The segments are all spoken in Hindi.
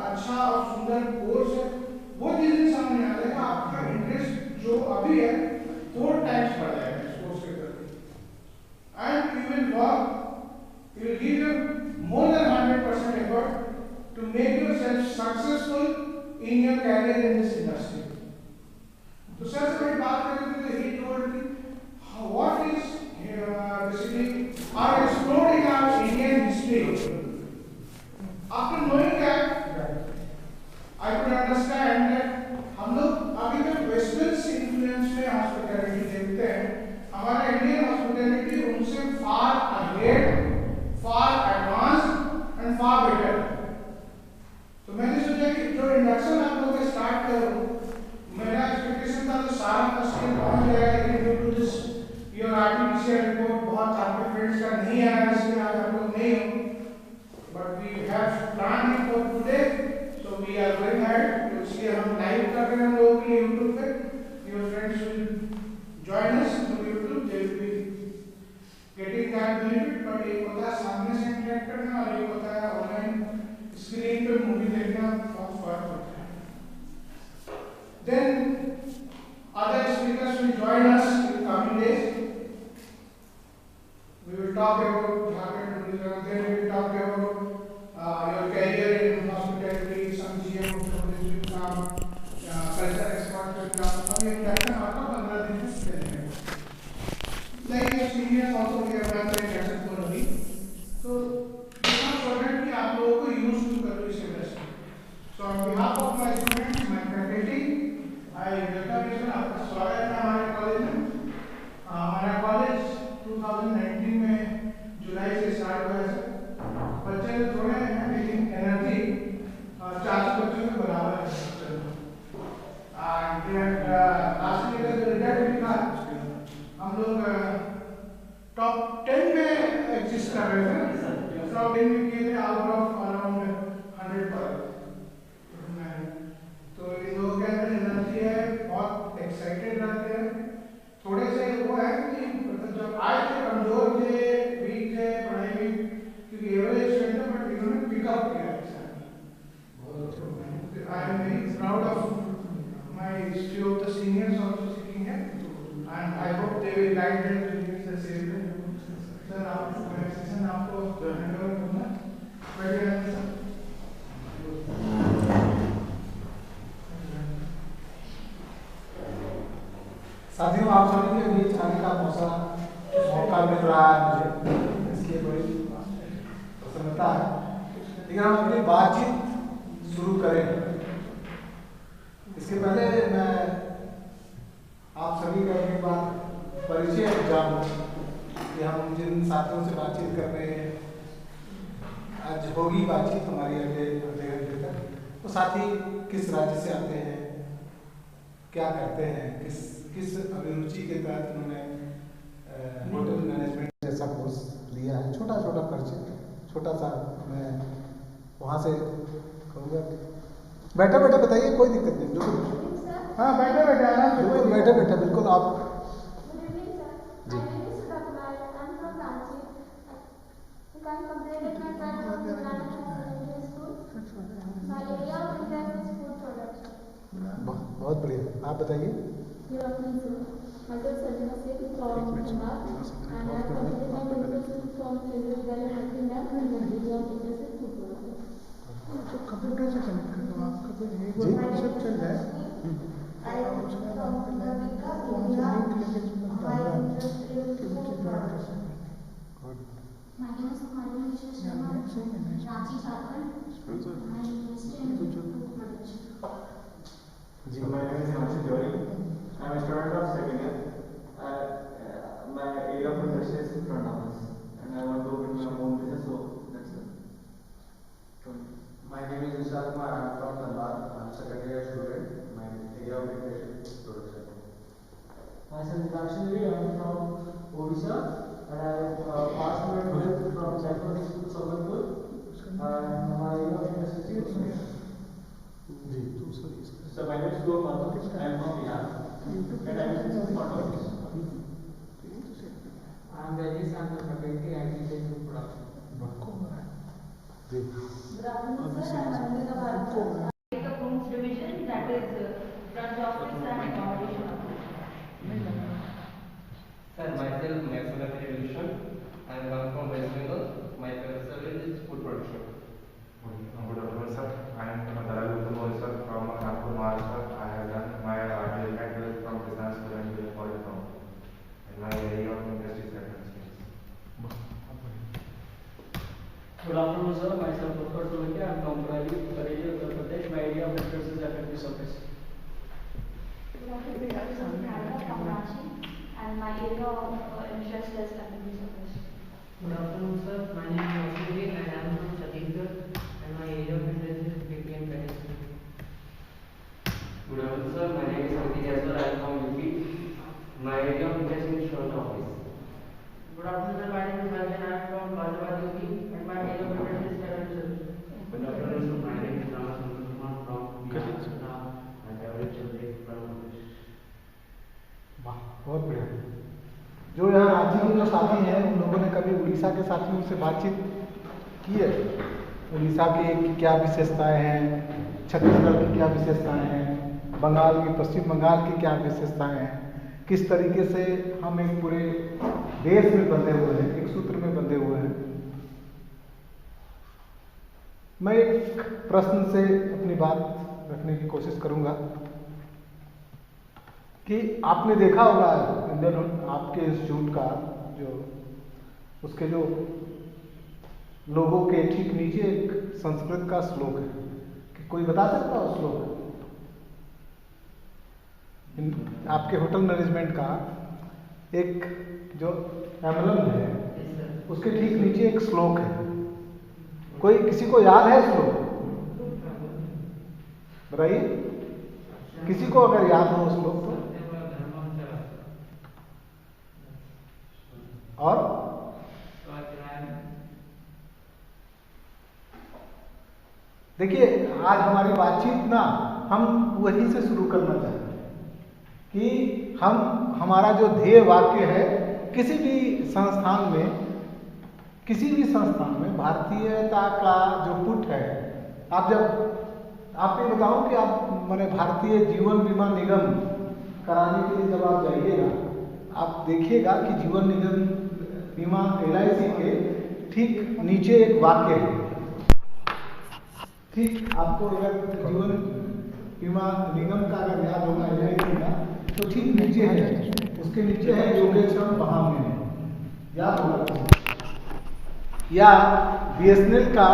अच्छा और सुंदर कोर्स है, वो चीजें सामने आ जाएगा, आपका इंटरेस्ट जो अभी है 4 टाइम्स बढ़ जाएगा इस कोर्स के प्रति, and you will work, you will give your more than 100% effort to make yourself successful in your career in this industry. तो सर से मैं बात कर रहे थे, he told me what is basically are explored in our Indian history. After knowing that, I could understand that हम लोग अभी तक वेस्टर्न इन्फ्लुएंस में हॉस्पिटैलिटी देखते हैं, हमारा इंडियन हॉस्पिटैलिटी उनसे far ahead, far advanced and far better. तो मैंने सोचा कि जो इंडक्शन आप लोग के स्टार्ट करो, मेरा एक्सपेक्टेशन था तो सारा फर्स्ट ईयर पहुंच जाएगा, लेकिन due to this your artificial report बहुत आपके फ्रेंड्स का नहीं आया, इसलिए आज आप लोग नहीं हो, but we have plan it for today, so we are going ahead. तो इसलिए हम लाइव कर रहे हैं हम लोगों के लिए यूट्यूब पे, your friends will join us on YouTube, they will be getting that benefit. But एक होता है सामने से इंटरेक्ट करना और एक होता है ऑनलाइन स्क्रीन पे मूवी देखना, बहुत फर्क होता है। Then other speakers will join us in coming days, we will talk about Jharkhand tourism, then we will talk about your career in hospitality, some GM tourism काम, कल्चर एक्सपर्ट विल कम। अब ये इंडक्शन आपका 15 दिन में चलेगा। Like your seniors also we have done like lesson for only, so it's not important कि आप लोगों को use to करो इसे lesson. So on behalf of my students, my faculty, I welcome you sir, आपका स्वागत है हमारे कॉलेज में। हमारा कॉलेज 2019 में जुलाई से स्टार्ट हुआ है सर। बच्चे थोड़े हैं लेकिन एनर्जी 400 बच्चों के बराबर है सर। एंड लास्ट ईयर का रिजल्ट भी था, हम लोग टॉप 10 में एग्जिस्ट कर रहे थे, टॉप 10 में किए थे आउट ऑफ अराउंड 100 पर। तो इन लोगों के अंदर एनर्जी है, बहुत एक्साइटेड रहते हैं। थोड़े से वो है कि मतलब जब आए थे कमजोर थे, वीक थे पढ़ाई में, क्योंकि एवरेज स्टूडेंट थे, बट इन्होंने पिकअप किया है। I am very proud of my few of the seniors also sitting here, and I hope they will guide their juniors the same way. Sir, आप सेशन आपको हैंड ओवर करना, बैठिए सर। साथियों, आप सभी के बीच आने का मौका मिल रहा है मुझे, इसकी बड़ी प्रसन्नता है। लेकिन हम अपनी बातचीत शुरू करें इसके पहले मैं आप सभी का एक बार परिचय जानूं कि हम जिन साथियों से बातचीत कर रहे हैं, आज होगी बातचीत हमारी अगले आधे घंटे तक। तो साथी किस राज्य से आते हैं, क्या करते हैं, किस अभिरुचि के तहत उन्होंने होटल मैनेजमेंट जैसा कोर्स लिया है, छोटा छोटा परिचय, छोटा सा मैं वहाँ से कहूँगा। बैठे बैठे बताइए, कोई दिक्कत नहीं, बिल्कुल। हाँ बैठे बैठे आराम से, बिल्कुल बैठे बैठे, बिल्कुल आप जी। बहुत बढ़िया, आप बताइए। कंप्यूटर से कनेक्ट कर दो, आपका कोई सब चल जाए, उसका नाम कौन सा लिंक लेके डालना है कि बच्चे ज्वाइन कर सकें। जी, my name is Himanshu Johri. I am a student of second year. My area of interest is front office, and I want to open my own business. So that's it. My name is Vishal Kumar. I am from Dhanbad. I am second year student. My area of interest is production. Myself is Lakshmi. I am from Odisha, and I passed my 12th from Central School Sabalpur. And my area of interest is business. So my name is Guru Madhu. I am from Bihar, and I am in front office. I am Rajesh. I am the faculty and teaching in production. Ji. Good afternoon, sir. I am Anvita Bharti area of interest is FME service? Good afternoon, sir. My name is Ashley and I am from Chhattisgarh, and my area of interest is BPM chemistry. Good afternoon, sir. My name is Sandeep Jaswal. I am from UP. My area of interest is front office. Good afternoon, sir. My name is Ranjan. I am from Bajabad, UP, and my area of interest is current service. Good afternoon, sir. My name is Rama Sundarkumar from Bihar. My favorite subject front office. वाह, बहुत बढ़िया। जो यहाँ रांची के जो साथी हैं उन लोगों ने कभी उड़ीसा के साथियों से बातचीत की है? उड़ीसा की क्या विशेषताएं हैं, छत्तीसगढ़ की क्या विशेषताएं हैं, बंगाल की, पश्चिम बंगाल की क्या विशेषताएं हैं, किस तरीके से हम एक पूरे देश में बंधे हुए हैं, एक सूत्र में बंधे हुए हैं। मैं एक प्रश्न से अपनी बात रखने की कोशिश करूंगा कि आपने देखा होगा इंडियन आपके इंस्टीट्यूट का जो उसके जो लोगों के ठीक नीचे एक संस्कृत का श्लोक है, कि कोई बता सकता है उस श्लोक? आपके होटल मैनेजमेंट का एक जो एम्बलम है उसके ठीक नीचे एक श्लोक है, कोई किसी को याद है श्लोक? बताइए, किसी को अगर याद हो श्लोक तो। और देखिए, आज हमारी बातचीत ना हम वहीं से शुरू करना चाहते हैं कि हमारा जो ध्येय वाक्य है, किसी भी संस्थान में भारतीयता का जो पुट है, आप ये बताओ कि आप माने भारतीय जीवन बीमा निगम कराने के लिए जब आप जाइएगा, आप देखिएगा कि जीवन निगम बीमा LIC के ठीक नीचे एक वाक्य है। ठीक, आपको अगर जीवन बीमा निगम का अगर याद होगा LIC का, तो ठीक नीचे है, उसके नीचे है योगेश्वर बहामे, याद होगा। या BSNL का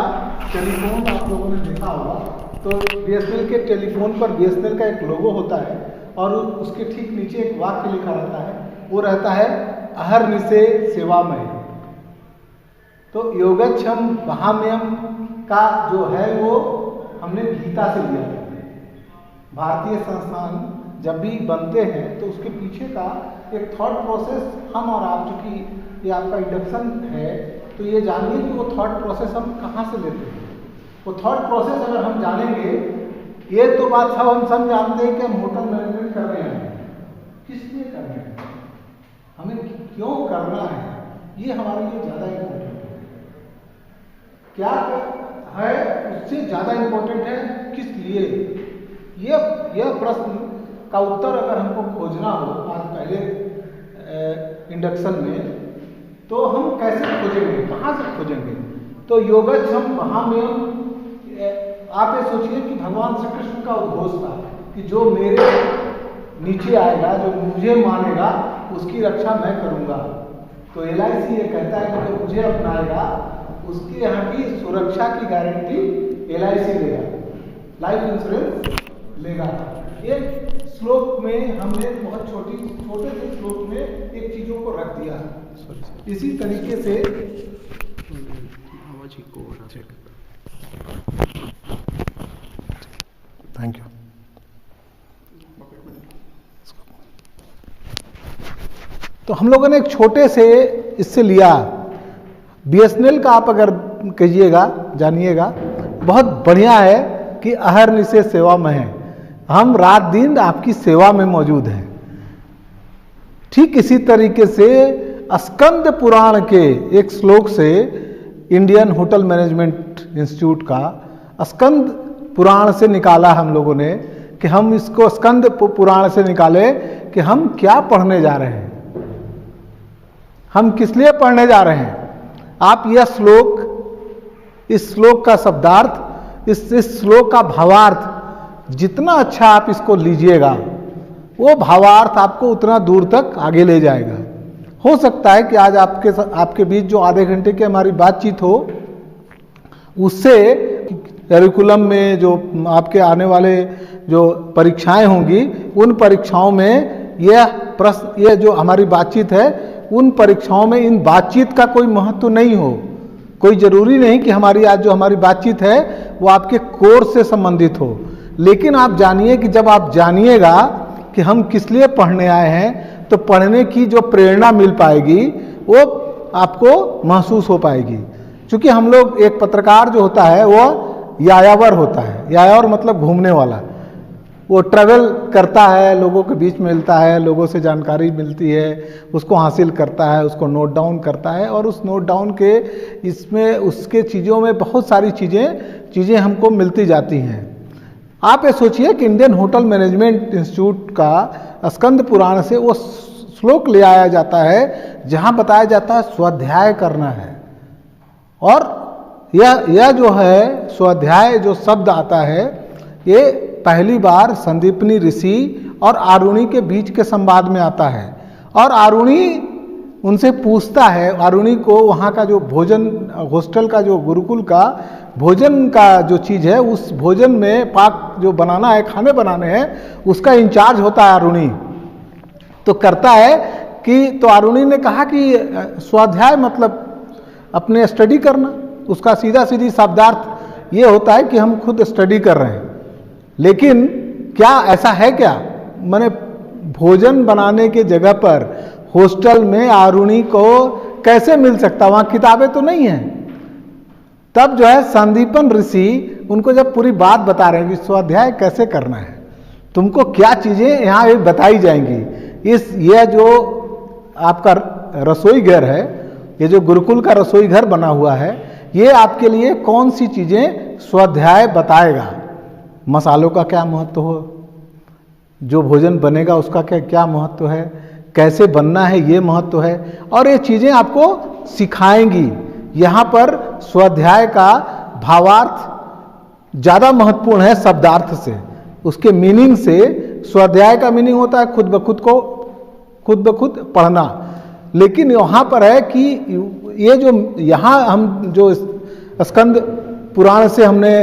टेलीफोन आप लोगों ने देखा होगा, तो BSNL के टेलीफोन पर BSNL का एक लोगो होता है और उसके ठीक नीचे एक वाक्य लिखा रहता है, वो रहता है अहर्निशे सेवामय। तो योगक्षम वहाम्यम का जो है वो हमने गीता से लिया है। भारतीय संस्थान जब भी बनते हैं तो उसके पीछे का एक थॉट प्रोसेस हम और आप, चूंकि ये आपका इंडक्शन है तो ये जानिए कि वो थॉट प्रोसेस हम कहाँ से लेते हैं। वो थॉट प्रोसेस अगर हम जानेंगे, ये तो बात सब हम सब जानते हैं कि हम होटल मैनेजमेंट कर रहे हैं, किस लिए कर रहे हैं, हमें क्यों करना है, ये हमारे लिए ज़्यादा इम्पोर्टेंट है। क्या है उससे ज़्यादा इम्पोर्टेंट है किस लिए। यह प्रश्न का उत्तर अगर हमको खोजना हो आज पहले इंडक्शन में, तो हम कैसे खोजेंगे, कहाँ से खोजेंगे? तो योगक्षम वहाम्यम, आप ये सोचिए कि भगवान श्री कृष्ण का उद्घोष था कि जो मेरे नीचे आएगा, जो मुझे मानेगा, उसकी रक्षा मैं करूंगा। तो LIC ये कहता है कि जो मुझे अपनाएगा उसके यहाँ की सुरक्षा की गारंटी LIC देगा, लाइफ इंश्योरेंस लेगा। एक श्लोक में हमने बहुत छोटे से श्लोक में एक चीजों को रख दिया। इसी तरीके से थैंक यू। तो हम लोगों ने एक छोटे से इससे लिया, BSNL का आप अगर कहिएगा, जानिएगा, बहुत बढ़िया है कि अहर्निशे सेवा में है, हम रात दिन आपकी सेवा में मौजूद हैं। ठीक इसी तरीके से स्कंद पुराण के एक श्लोक से इंडियन होटल मैनेजमेंट इंस्टीट्यूट का स्कंद पुराण से निकाला हम लोगों ने, कि हम इसको स्कंद पुराण से निकाले कि हम क्या पढ़ने जा रहे हैं, हम किस लिए पढ़ने जा रहे हैं। आप यह श्लोक, इस श्लोक का शब्दार्थ, इस श्लोक का भावार्थ जितना अच्छा आप इसको लीजिएगा, वो भावार्थ आपको उतना दूर तक आगे ले जाएगा। हो सकता है कि आज आपके बीच जो आधे घंटे की हमारी बातचीत हो, उससे करिकुलम में जो आपके आने वाले जो परीक्षाएं होंगी, उन परीक्षाओं में यह प्रश्न, ये जो हमारी बातचीत है, उन परीक्षाओं में इन बातचीत का कोई महत्व नहीं हो। कोई जरूरी नहीं कि हमारी आज जो हमारी बातचीत है वो आपके कोर्स से संबंधित हो, लेकिन आप जानिए कि जब आप जानिएगा कि हम किस लिए पढ़ने आए हैं, तो पढ़ने की जो प्रेरणा मिल पाएगी वो आपको महसूस हो पाएगी। क्योंकि हम लोग, एक पत्रकार जो होता है वो यायावर होता है। यायावर मतलब घूमने वाला। वो ट्रैवल करता है, लोगों के बीच मिलता है, लोगों से जानकारी मिलती है, उसको हासिल करता है, उसको नोट डाउन करता है, और उस नोट डाउन के इसमें उसके चीज़ों में बहुत सारी चीज़ें हमको मिलती जाती हैं। आप ये सोचिए कि इंडियन होटल मैनेजमेंट इंस्टीट्यूट का स्कंद पुराण से वो श्लोक ले आया जाता है जहाँ बताया जाता है स्वाध्याय करना है। और यह जो है स्वाध्याय जो शब्द आता है, ये पहली बार संदीपनी ऋषि और आरुणि के बीच के संवाद में आता है। और आरुणि उनसे पूछता है, आरुणि को वहाँ का जो भोजन, हॉस्टल का जो गुरुकुल का भोजन का जो चीज़ है, उस भोजन में पाक जो बनाना है, खाने बनाने हैं, उसका इंचार्ज होता है आरुणि। तो करता है कि, तो आरुणि ने कहा कि स्वाध्याय मतलब अपने स्टडी करना। उसका सीधा सीधी शब्दार्थ ये होता है कि हम खुद स्टडी कर रहे हैं। लेकिन क्या ऐसा है क्या? मैंने भोजन बनाने के जगह पर हॉस्टल में आरुणि को कैसे मिल सकता? वहाँ किताबें तो नहीं हैं। तब जो है संदीपन ऋषि उनको जब पूरी बात बता रहे हैं कि स्वाध्याय कैसे करना है, तुमको क्या चीज़ें यहाँ बताई जाएंगी। यह जो आपका रसोई घर है, ये जो गुरुकुल का रसोई घर बना हुआ है, ये आपके लिए कौन सी चीज़ें स्वाध्याय बताएगा। मसालों का क्या महत्व हो, जो भोजन बनेगा उसका क्या महत्व है, कैसे बनना है ये महत्व है, और ये चीज़ें आपको सिखाएंगी। यहाँ पर स्वाध्याय का भावार्थ ज़्यादा महत्वपूर्ण है शब्दार्थ से, उसके मीनिंग से। स्वाध्याय का मीनिंग होता है खुद ब खुद पढ़ना। लेकिन यहाँ पर है कि ये जो यहाँ हम जो स्कंद पुराण से हमने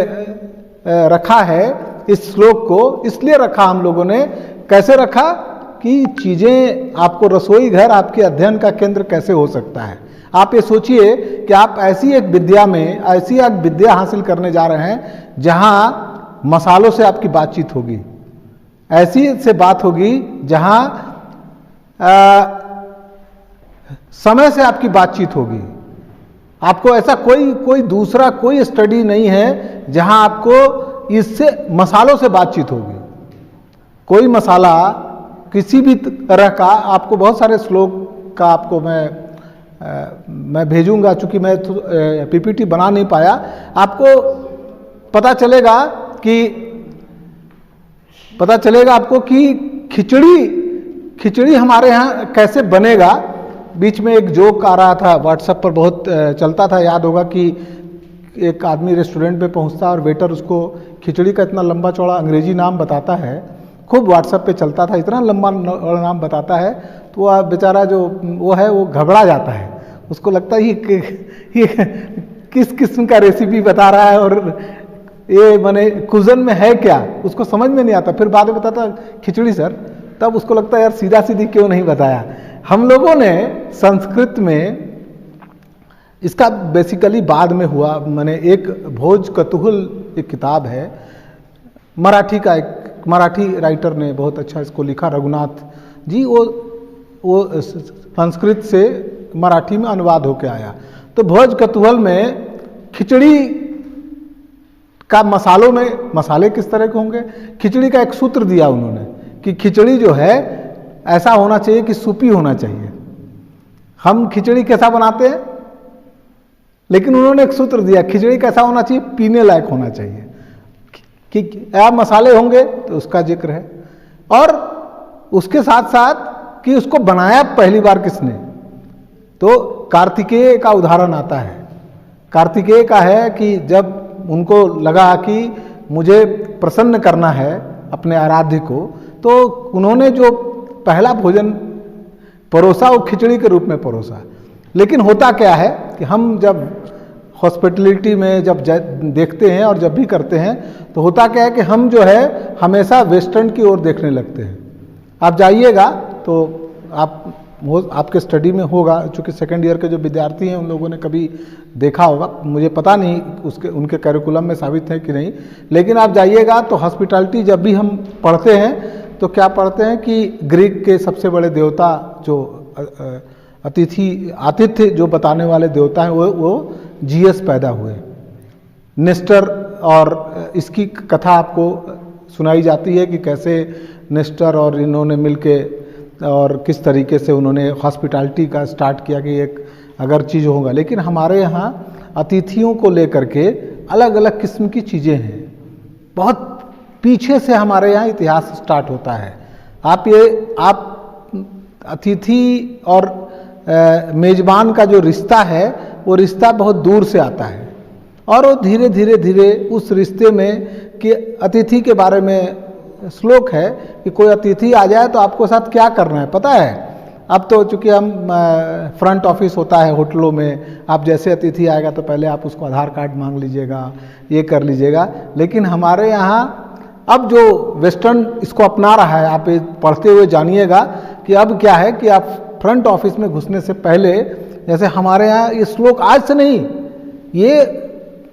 रखा है इस श्लोक को, इसलिए रखा हम लोगों ने। कैसे रखा कि चीज़ें, आपको रसोई घर आपके अध्ययन का केंद्र कैसे हो सकता है। आप ये सोचिए कि आप ऐसी एक विद्या हासिल करने जा रहे हैं जहाँ मसालों से आपकी बातचीत होगी, ऐसी से बात होगी जहाँ समय से आपकी बातचीत होगी। आपको ऐसा कोई दूसरा कोई स्टडी नहीं है जहां आपको इससे मसालों से बातचीत होगी। कोई मसाला किसी भी तरह का, आपको बहुत सारे श्लोक का आपको मैं भेजूंगा, चूंकि मैं पीपीटी बना नहीं पाया। आपको पता चलेगा आपको कि खिचड़ी हमारे यहाँ कैसे बनेगा। बीच में एक जोक आ रहा था, व्हाट्सएप पर बहुत चलता था, याद होगा कि एक आदमी रेस्टोरेंट पे पहुंचता और वेटर उसको खिचड़ी का इतना लंबा चौड़ा अंग्रेजी नाम बताता है, खूब व्हाट्सएप पे चलता था, इतना लंबा नाम बताता है, तो वह बेचारा जो वो है वो घबरा जाता है। उसको लगता है ये किस किस्म का रेसिपी बता रहा है और ये माने कुजन में है क्या, उसको समझ में नहीं आता। फिर बाद में बताता खिचड़ी सर, तब उसको लगता है यार सीधा सीधी क्यों नहीं बताया। हम लोगों ने संस्कृत में इसका बेसिकली बाद में हुआ। मैंने एक भोज कतूहल एक किताब है, मराठी का, एक मराठी राइटर ने बहुत अच्छा इसको लिखा, रघुनाथ जी। वो संस्कृत से मराठी में अनुवाद होके आया। तो भोज कतूहल में खिचड़ी का मसालों में मसाले किस तरह के होंगे, खिचड़ी का एक सूत्र दिया उन्होंने कि खिचड़ी जो है ऐसा होना चाहिए कि सूपी होना चाहिए। हम खिचड़ी कैसा बनाते हैं, लेकिन उन्होंने एक सूत्र दिया, खिचड़ी कैसा होना चाहिए, पीने लायक होना चाहिए। कि आप मसाले होंगे तो उसका जिक्र है, और उसके साथ साथ कि उसको बनाया पहली बार किसने, तो कार्तिकेय का उदाहरण आता है। कार्तिकेय का है कि जब उनको लगा कि मुझे प्रसन्न करना है अपने आराध्य को, तो उन्होंने जो पहला भोजन परोसा वो खिचड़ी के रूप में परोसा। लेकिन होता क्या है कि हम जब हॉस्पिटलिटी में जब देखते हैं और जब भी करते हैं, तो होता क्या है कि हम जो है हमेशा वेस्टर्न की ओर देखने लगते हैं। आप जाइएगा तो आपके स्टडी में होगा, चूँकि सेकेंड ईयर के जो विद्यार्थी हैं उन लोगों ने कभी देखा होगा, मुझे पता नहीं उनके करिकुलम में साबित है कि नहीं, लेकिन आप जाइएगा तो हॉस्पिटैलिटी जब भी हम पढ़ते हैं तो क्या पढ़ते हैं कि ग्रीक के सबसे बड़े देवता जो आतिथ्य जो बताने वाले देवता हैं वो जीएस पैदा हुए, नेस्टर, और इसकी कथा आपको सुनाई जाती है कि कैसे नेस्टर और इन्होंने मिलके और किस तरीके से उन्होंने हॉस्पिटैलिटी का स्टार्ट किया कि एक अगर चीज़ होगा। लेकिन हमारे यहाँ अतिथियों को लेकर के अलग अलग किस्म की चीज़ें हैं, बहुत पीछे से हमारे यहाँ इतिहास स्टार्ट होता है। आप अतिथि और मेज़बान का जो रिश्ता है वो रिश्ता बहुत दूर से आता है, और वो धीरे धीरे धीरे उस रिश्ते में कि अतिथि के बारे में श्लोक है कि कोई अतिथि आ जाए तो आपको साथ क्या करना है पता है। अब तो चूँकि हम फ्रंट ऑफिस होता है होटलों में, आप जैसे अतिथि आएगा तो पहले आप उसको आधार कार्ड मांग लीजिएगा, ये कर लीजिएगा। लेकिन हमारे यहाँ अब जो वेस्टर्न इसको अपना रहा है, आप पढ़ते हुए जानिएगा कि अब क्या है कि आप फ्रंट ऑफिस में घुसने से पहले, जैसे हमारे यहाँ ये श्लोक आज से नहीं, ये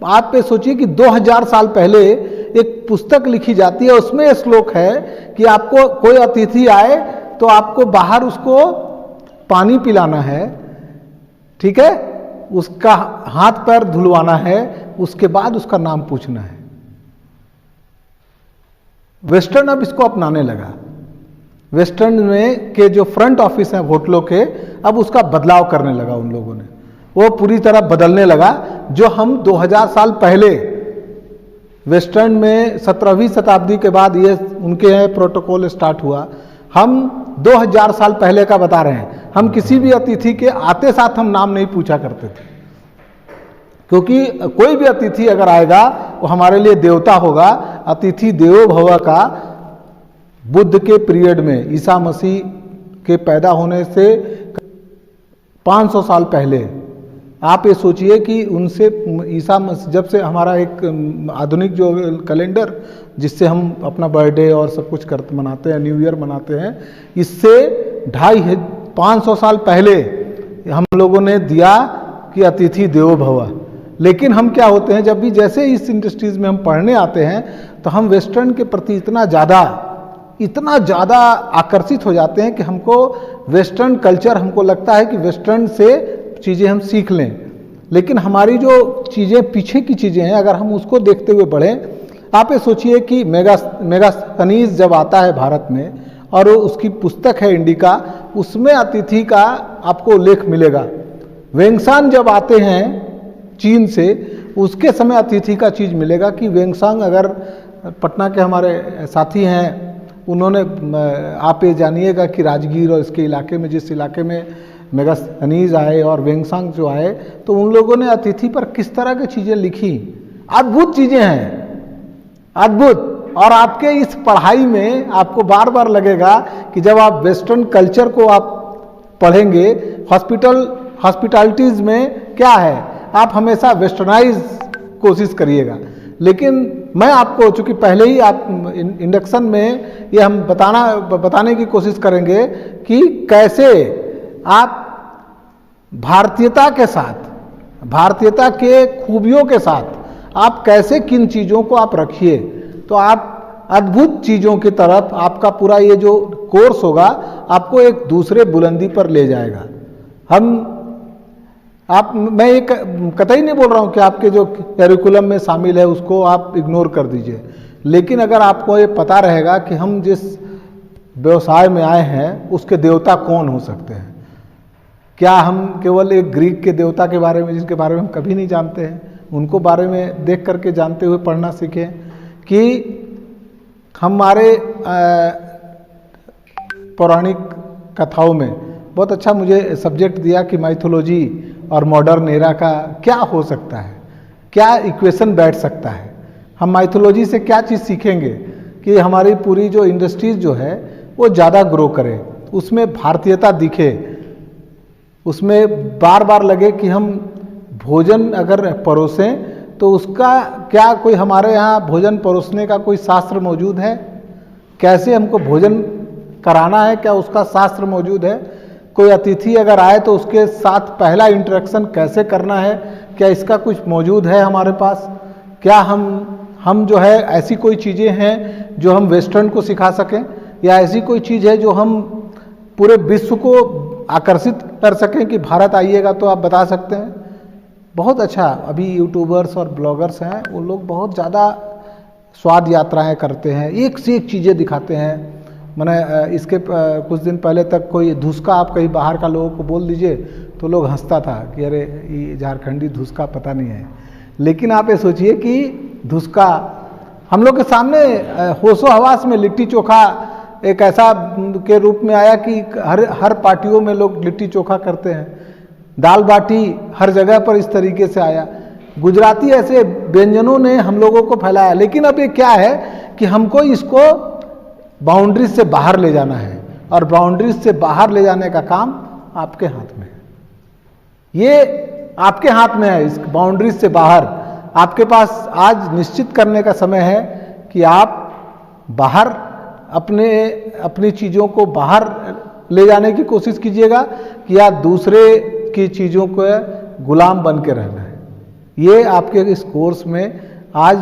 आप पे सोचिए कि 2000 साल पहले एक पुस्तक लिखी जाती है, उसमें श्लोक है कि आपको कोई अतिथि आए तो आपको बाहर उसको पानी पिलाना है, ठीक है, उसका हाथ पैर धुलवाना है, उसके बाद उसका नाम पूछना है। वेस्टर्न अब इसको अपनाने लगा, वेस्टर्न में के जो फ्रंट ऑफिस हैं होटलों के, अब उसका बदलाव करने लगा उन लोगों ने, वो पूरी तरह बदलने लगा। जो हम 2000 साल पहले वेस्टर्न में 17वीं शताब्दी के बाद ये उनके यहाँ प्रोटोकॉल स्टार्ट हुआ, हम 2000 साल पहले का बता रहे हैं। हम किसी भी अतिथि के आते साथ हम नाम नहीं पूछा करते थे, क्योंकि कोई भी अतिथि अगर आएगा वो हमारे लिए देवता होगा। अतिथि देवो भव का बुद्ध के पीरियड में, ईसा मसीह के पैदा होने से 500 साल पहले, आप ये सोचिए कि उनसे ईसा मसीह, जब से हमारा एक आधुनिक जो कैलेंडर जिससे हम अपना बर्थडे और सब कुछ मनाते हैं, न्यू ईयर मनाते हैं, इससे 500 साल पहले हम लोगों ने दिया कि अतिथि देवो भव। लेकिन हम क्या होते हैं, जब भी जैसे इस इंडस्ट्रीज में हम पढ़ने आते हैं तो हम वेस्टर्न के प्रति इतना ज़्यादा आकर्षित हो जाते हैं कि हमको वेस्टर्न कल्चर, हमको लगता है कि वेस्टर्न से चीज़ें हम सीख लें। लेकिन हमारी जो चीज़ें पीछे की चीज़ें हैं, अगर हम उसको देखते हुए बढ़ें, आप ये सोचिए कि मेगास्थनीज जब आता है भारत में और उसकी पुस्तक है इंडिका, उसमें अतिथि का आपको लेख मिलेगा। वेंगसान जब आते हैं चीन से, उसके समय अतिथि का चीज़ मिलेगा कि वेंगसांग, अगर पटना के हमारे साथी हैं उन्होंने, आप ये जानिएगा कि राजगीर और इसके इलाके में, जिस इलाके में मेगास्थनीज आए और वेंगसांग जो आए, तो उन लोगों ने अतिथि पर किस तरह की चीज़ें लिखी, अद्भुत चीज़ें हैं, अद्भुत। और आपके इस पढ़ाई में आपको बार बार लगेगा कि जब आप वेस्टर्न कल्चर को आप पढ़ेंगे, हॉस्पिटैलिटीज़ में क्या है, आप हमेशा वेस्टर्नाइज कोशिश करिएगा। लेकिन मैं आपको, चूंकि पहले ही आप इंडक्शन में ये हम बताने की कोशिश करेंगे कि कैसे आप भारतीयता के साथ, भारतीयता के खूबियों के साथ आप कैसे किन चीज़ों को आप रखिए, तो आप अद्भुत चीज़ों की तरफ आपका पूरा ये जो कोर्स होगा आपको एक दूसरे बुलंदी पर ले जाएगा। मैं ये कतई नहीं बोल रहा हूँ कि आपके जो करिकुलम में शामिल है उसको आप इग्नोर कर दीजिए, लेकिन अगर आपको ये पता रहेगा कि हम जिस व्यवसाय में आए हैं उसके देवता कौन हो सकते हैं, क्या हम केवल एक ग्रीक के देवता के बारे में, जिसके बारे में हम कभी नहीं जानते हैं, उनको बारे में देख करके जानते हुए पढ़ना सीखें कि हमारे पौराणिक कथाओं में बहुत अच्छा मुझे सब्जेक्ट दिया कि माइथोलॉजी और मॉडर्न एरा का क्या हो सकता है, क्या इक्वेशन बैठ सकता है। हम माइथोलॉजी से क्या चीज़ सीखेंगे कि हमारी पूरी जो इंडस्ट्रीज जो है वो ज़्यादा ग्रो करे, उसमें भारतीयता दिखे, उसमें बार बार लगे कि हम भोजन अगर परोसें तो उसका क्या कोई हमारे यहाँ भोजन परोसने का कोई शास्त्र मौजूद है, कैसे हमको भोजन कराना है, क्या उसका शास्त्र मौजूद है, कोई अतिथि अगर आए तो उसके साथ पहला इंटरेक्शन कैसे करना है, क्या इसका कुछ मौजूद है हमारे पास, क्या हम जो है ऐसी कोई चीज़ें हैं जो हम वेस्टर्न को सिखा सकें, या ऐसी कोई चीज़ है जो हम पूरे विश्व को आकर्षित कर सकें कि भारत आइएगा तो आप बता सकते हैं। बहुत अच्छा, अभी यूट्यूबर्स और ब्लॉगर्स हैं, वो लोग बहुत ज़्यादा स्वाद यात्राएं करते हैं, एक से एक चीज़ें दिखाते हैं। मैंने इसके कुछ दिन पहले तक कोई धुसका आप कहीं बाहर का लोगों को बोल दीजिए तो लोग हंसता था कि अरे ये झारखंडी धुसका पता नहीं है। लेकिन आप ये सोचिए कि धुसका हम लोग के सामने होशो हवास में लिट्टी चोखा एक ऐसा के रूप में आया कि हर पार्टियों में लोग लिट्टी चोखा करते हैं, दाल बाटी हर जगह पर इस तरीके से आया। गुजराती ऐसे व्यंजनों ने हम लोगों को फैलाया। लेकिन अब ये क्या है कि हमको इसको बाउंड्रीज से बाहर ले जाना है, और बाउंड्रीज से बाहर ले जाने का काम आपके हाथ में है। ये आपके हाथ में है, इस बाउंड्रीज से बाहर आपके पास आज निश्चित करने का समय है कि आप बाहर अपनी चीज़ों को बाहर ले जाने की कोशिश कीजिएगा कि या दूसरे की चीज़ों को गुलाम बन के रहना है। ये आपके इस कोर्स में आज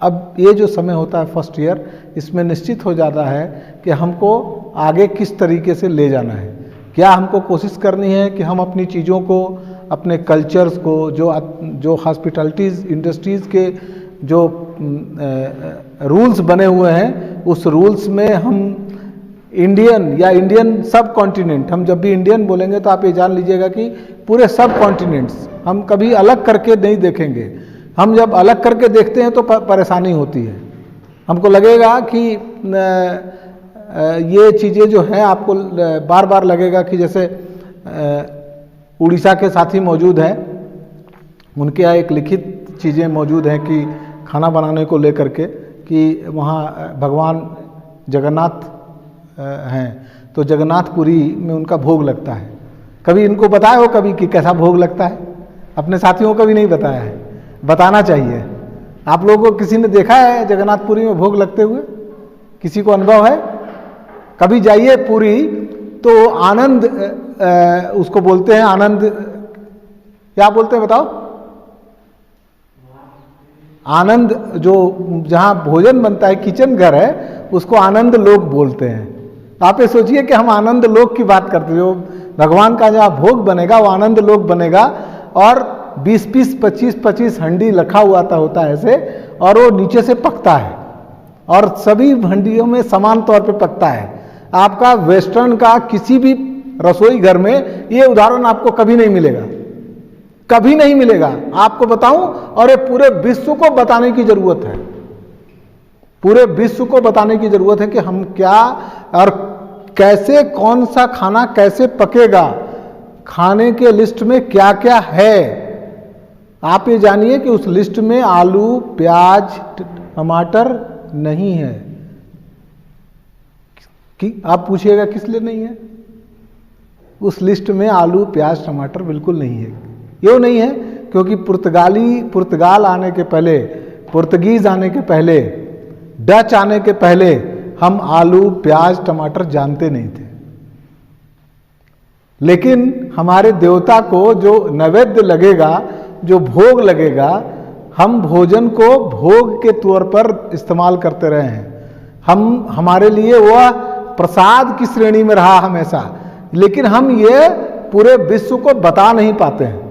अब ये जो समय होता है फर्स्ट ईयर, इसमें निश्चित हो जाता है कि हमको आगे किस तरीके से ले जाना है। क्या हमको कोशिश करनी है कि हम अपनी चीज़ों को, अपने कल्चर्स को, जो हॉस्पिटैलिटीज़ इंडस्ट्रीज़ के जो रूल्स बने हुए हैं, उस रूल्स में हम इंडियन या इंडियन सब कॉन्टिनेंट, हम जब भी इंडियन बोलेंगे तो आप ये जान लीजिएगा कि पूरे सब कॉन्टिनेंट्स हम कभी अलग करके नहीं देखेंगे। हम जब अलग करके देखते हैं तो परेशानी होती है, हमको लगेगा कि ये चीज़ें जो हैं आपको बार बार लगेगा कि जैसे उड़ीसा के साथी मौजूद हैं, उनके यहाँ एक लिखित चीज़ें मौजूद हैं कि खाना बनाने को लेकर के कि वहाँ भगवान जगन्नाथ हैं तो जगन्नाथपुरी में उनका भोग लगता है। कभी इनको बताया हो कभी कि कैसा भोग लगता है? अपने साथियों को भी नहीं बताया है, बताना चाहिए। आप लोगों को किसी ने देखा है जगन्नाथपुरी में भोग लगते हुए? किसी को अनुभव है? कभी जाइए पुरी तो आनंद उसको बोलते हैं, आनंद क्या बोलते हैं बताओ? आनंद, जो जहाँ भोजन बनता है, किचन घर है, उसको आनंद लोक बोलते हैं। आप ये सोचिए कि हम आनंद लोक की बात करते हैं, जो भगवान का जहाँ भोग बनेगा वो आनंद लोक बनेगा, और 20-20, 25-25 हंडी रखा हुआ होता है ऐसे, और वो नीचे से पकता है और सभी हंडियों में समान तौर पे पकता है। आपका वेस्टर्न का किसी भी रसोई घर में ये उदाहरण आपको कभी नहीं मिलेगा, कभी नहीं मिलेगा। आपको बताऊं, और ये पूरे विश्व को बताने की जरूरत है, पूरे विश्व को बताने की जरूरत है कि हम क्या और कैसे, कौन सा खाना कैसे पकेगा, खाने के लिस्ट में क्या क्या है। आप ये जानिए कि उस लिस्ट में आलू, प्याज, टमाटर नहीं है। कि आप पूछिएगा किस लिए नहीं है? उस लिस्ट में आलू, प्याज, टमाटर बिल्कुल नहीं है। क्यों नहीं है? क्योंकि पुर्तगाल आने के पहले, पुर्तगीज आने के पहले, डच आने के पहले हम आलू, प्याज, टमाटर जानते नहीं थे। लेकिन हमारे देवता को जो नैवेद्य लगेगा, जो भोग लगेगा, हम भोजन को भोग के तौर पर इस्तेमाल करते रहे हैं। हमारे लिए वह प्रसाद की श्रेणी में रहा हमेशा, लेकिन हम ये पूरे विश्व को बता नहीं पाते हैं।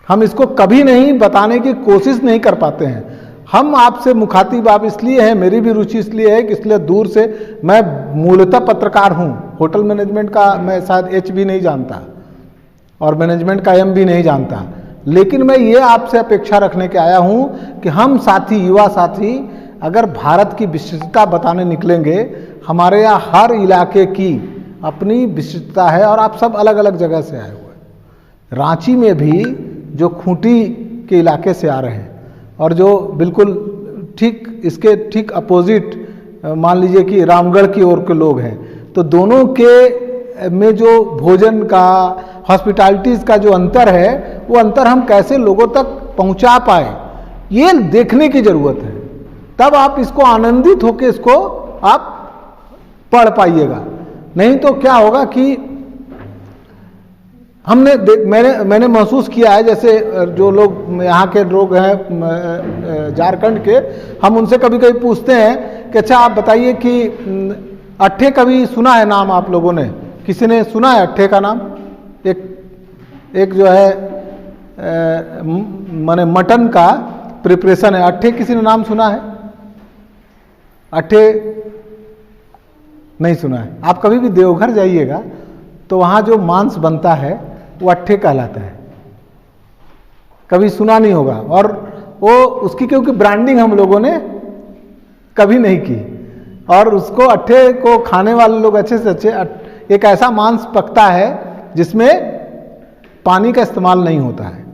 हम इसको कभी नहीं बताने की कोशिश नहीं कर पाते हैं। हम आपसे मुखातिब आप इसलिए हैं, मेरी भी रुचि इसलिए है कि इसलिए दूर से, मैं मूलतः पत्रकार हूं, होटल मैनेजमेंट का मैं शायद एच भी नहीं जानता और मैनेजमेंट का एम भी नहीं जानता, लेकिन मैं ये आपसे अपेक्षा रखने के आया हूं कि हम साथी, युवा साथी, अगर भारत की विशिष्टता बताने निकलेंगे, हमारे यहाँ हर इलाके की अपनी विशिष्टता है और आप सब अलग अलग जगह से आए हुए हैं। रांची में भी जो खूंटी के इलाके से आ रहे हैं और जो बिल्कुल ठीक इसके ठीक अपोजिट मान लीजिए कि रामगढ़ की ओर के लोग हैं, तो दोनों के में जो भोजन का, हॉस्पिटैलिटीज़ का जो अंतर है, वो अंतर हम कैसे लोगों तक पहुंचा पाए, ये देखने की ज़रूरत है। तब आप इसको आनंदित होकर इसको आप पढ़ पाइएगा। नहीं तो क्या होगा कि मैंने महसूस किया है, जैसे जो लोग यहाँ के लोग हैं झारखंड के, हम उनसे कभी कभी पूछते हैं कि अच्छा आप बताइए कि अट्ठे कभी सुना है नाम आप लोगों ने? किसी ने सुना है अट्ठे का नाम? एक जो है माने मटन का प्रिपरेशन है अट्ठे, किसी ने नाम सुना है? अट्ठे नहीं सुना है। आप कभी भी देवघर जाइएगा तो वहाँ जो मांस बनता है वो अट्ठे कहलाता है, कभी सुना नहीं होगा। और वो उसकी क्योंकि ब्रांडिंग हम लोगों ने कभी नहीं की, और उसको अट्ठे को खाने वाले लोग अच्छे से अच्छे, एक ऐसा मांस पकता है जिसमें पानी का इस्तेमाल नहीं होता है,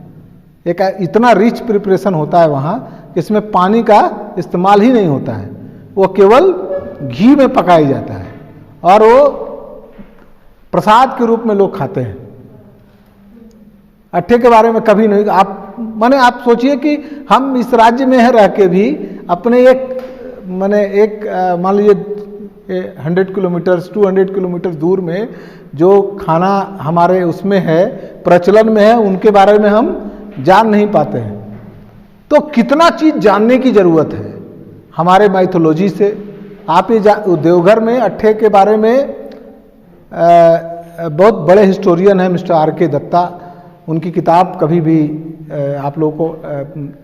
एक इतना रिच प्रिपरेशन होता है वहाँ, इसमें पानी का इस्तेमाल ही नहीं होता है, वो केवल घी में पकाई जाता है और वो प्रसाद के रूप में लोग खाते हैं। अट्ठे के बारे में कभी नहीं, आप सोचिए कि हम इस राज्य में रह के भी अपने मान लीजिए 100 किलोमीटर 200 किलोमीटर दूर में जो खाना हमारे उसमें है, प्रचलन में है, उनके बारे में हम जान नहीं पाते हैं। तो कितना चीज जानने की जरूरत है हमारे माइथोलॉजी से। आप ये देवघर में अट्ठे के बारे में बहुत बड़े हिस्टोरियन हैं मिस्टर R.K. दत्ता, उनकी किताब कभी भी आप लोगों को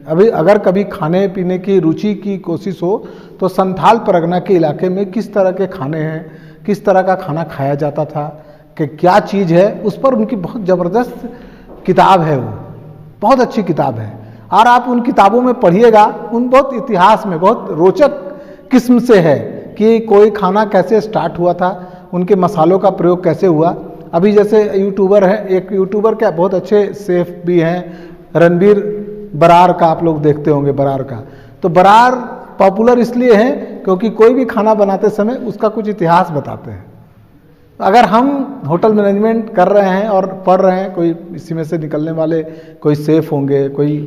अभी अगर कभी खाने पीने की रुचि की कोशिश हो तो संथाल परगना के इलाके में किस तरह के खाने हैं, किस तरह का खाना खाया जाता था, कि क्या चीज़ है, उस पर उनकी बहुत ज़बरदस्त किताब है, वो बहुत अच्छी किताब है। और आप उन किताबों में पढ़िएगा, उन बहुत इतिहास में बहुत रोचक किस्म से है कि कोई खाना कैसे स्टार्ट हुआ था, उनके मसालों का प्रयोग कैसे हुआ। अभी जैसे यूट्यूबर है, एक यूट्यूबर क्या बहुत अच्छे शेफ भी हैं, रणबीर बरार का आप लोग देखते होंगे, बरार का। तो बरार पॉपुलर इसलिए हैं क्योंकि कोई भी खाना बनाते समय उसका कुछ इतिहास बताते हैं। अगर हम होटल मैनेजमेंट कर रहे हैं और पढ़ रहे हैं, कोई इसी में से निकलने वाले कोई शेफ होंगे, कोई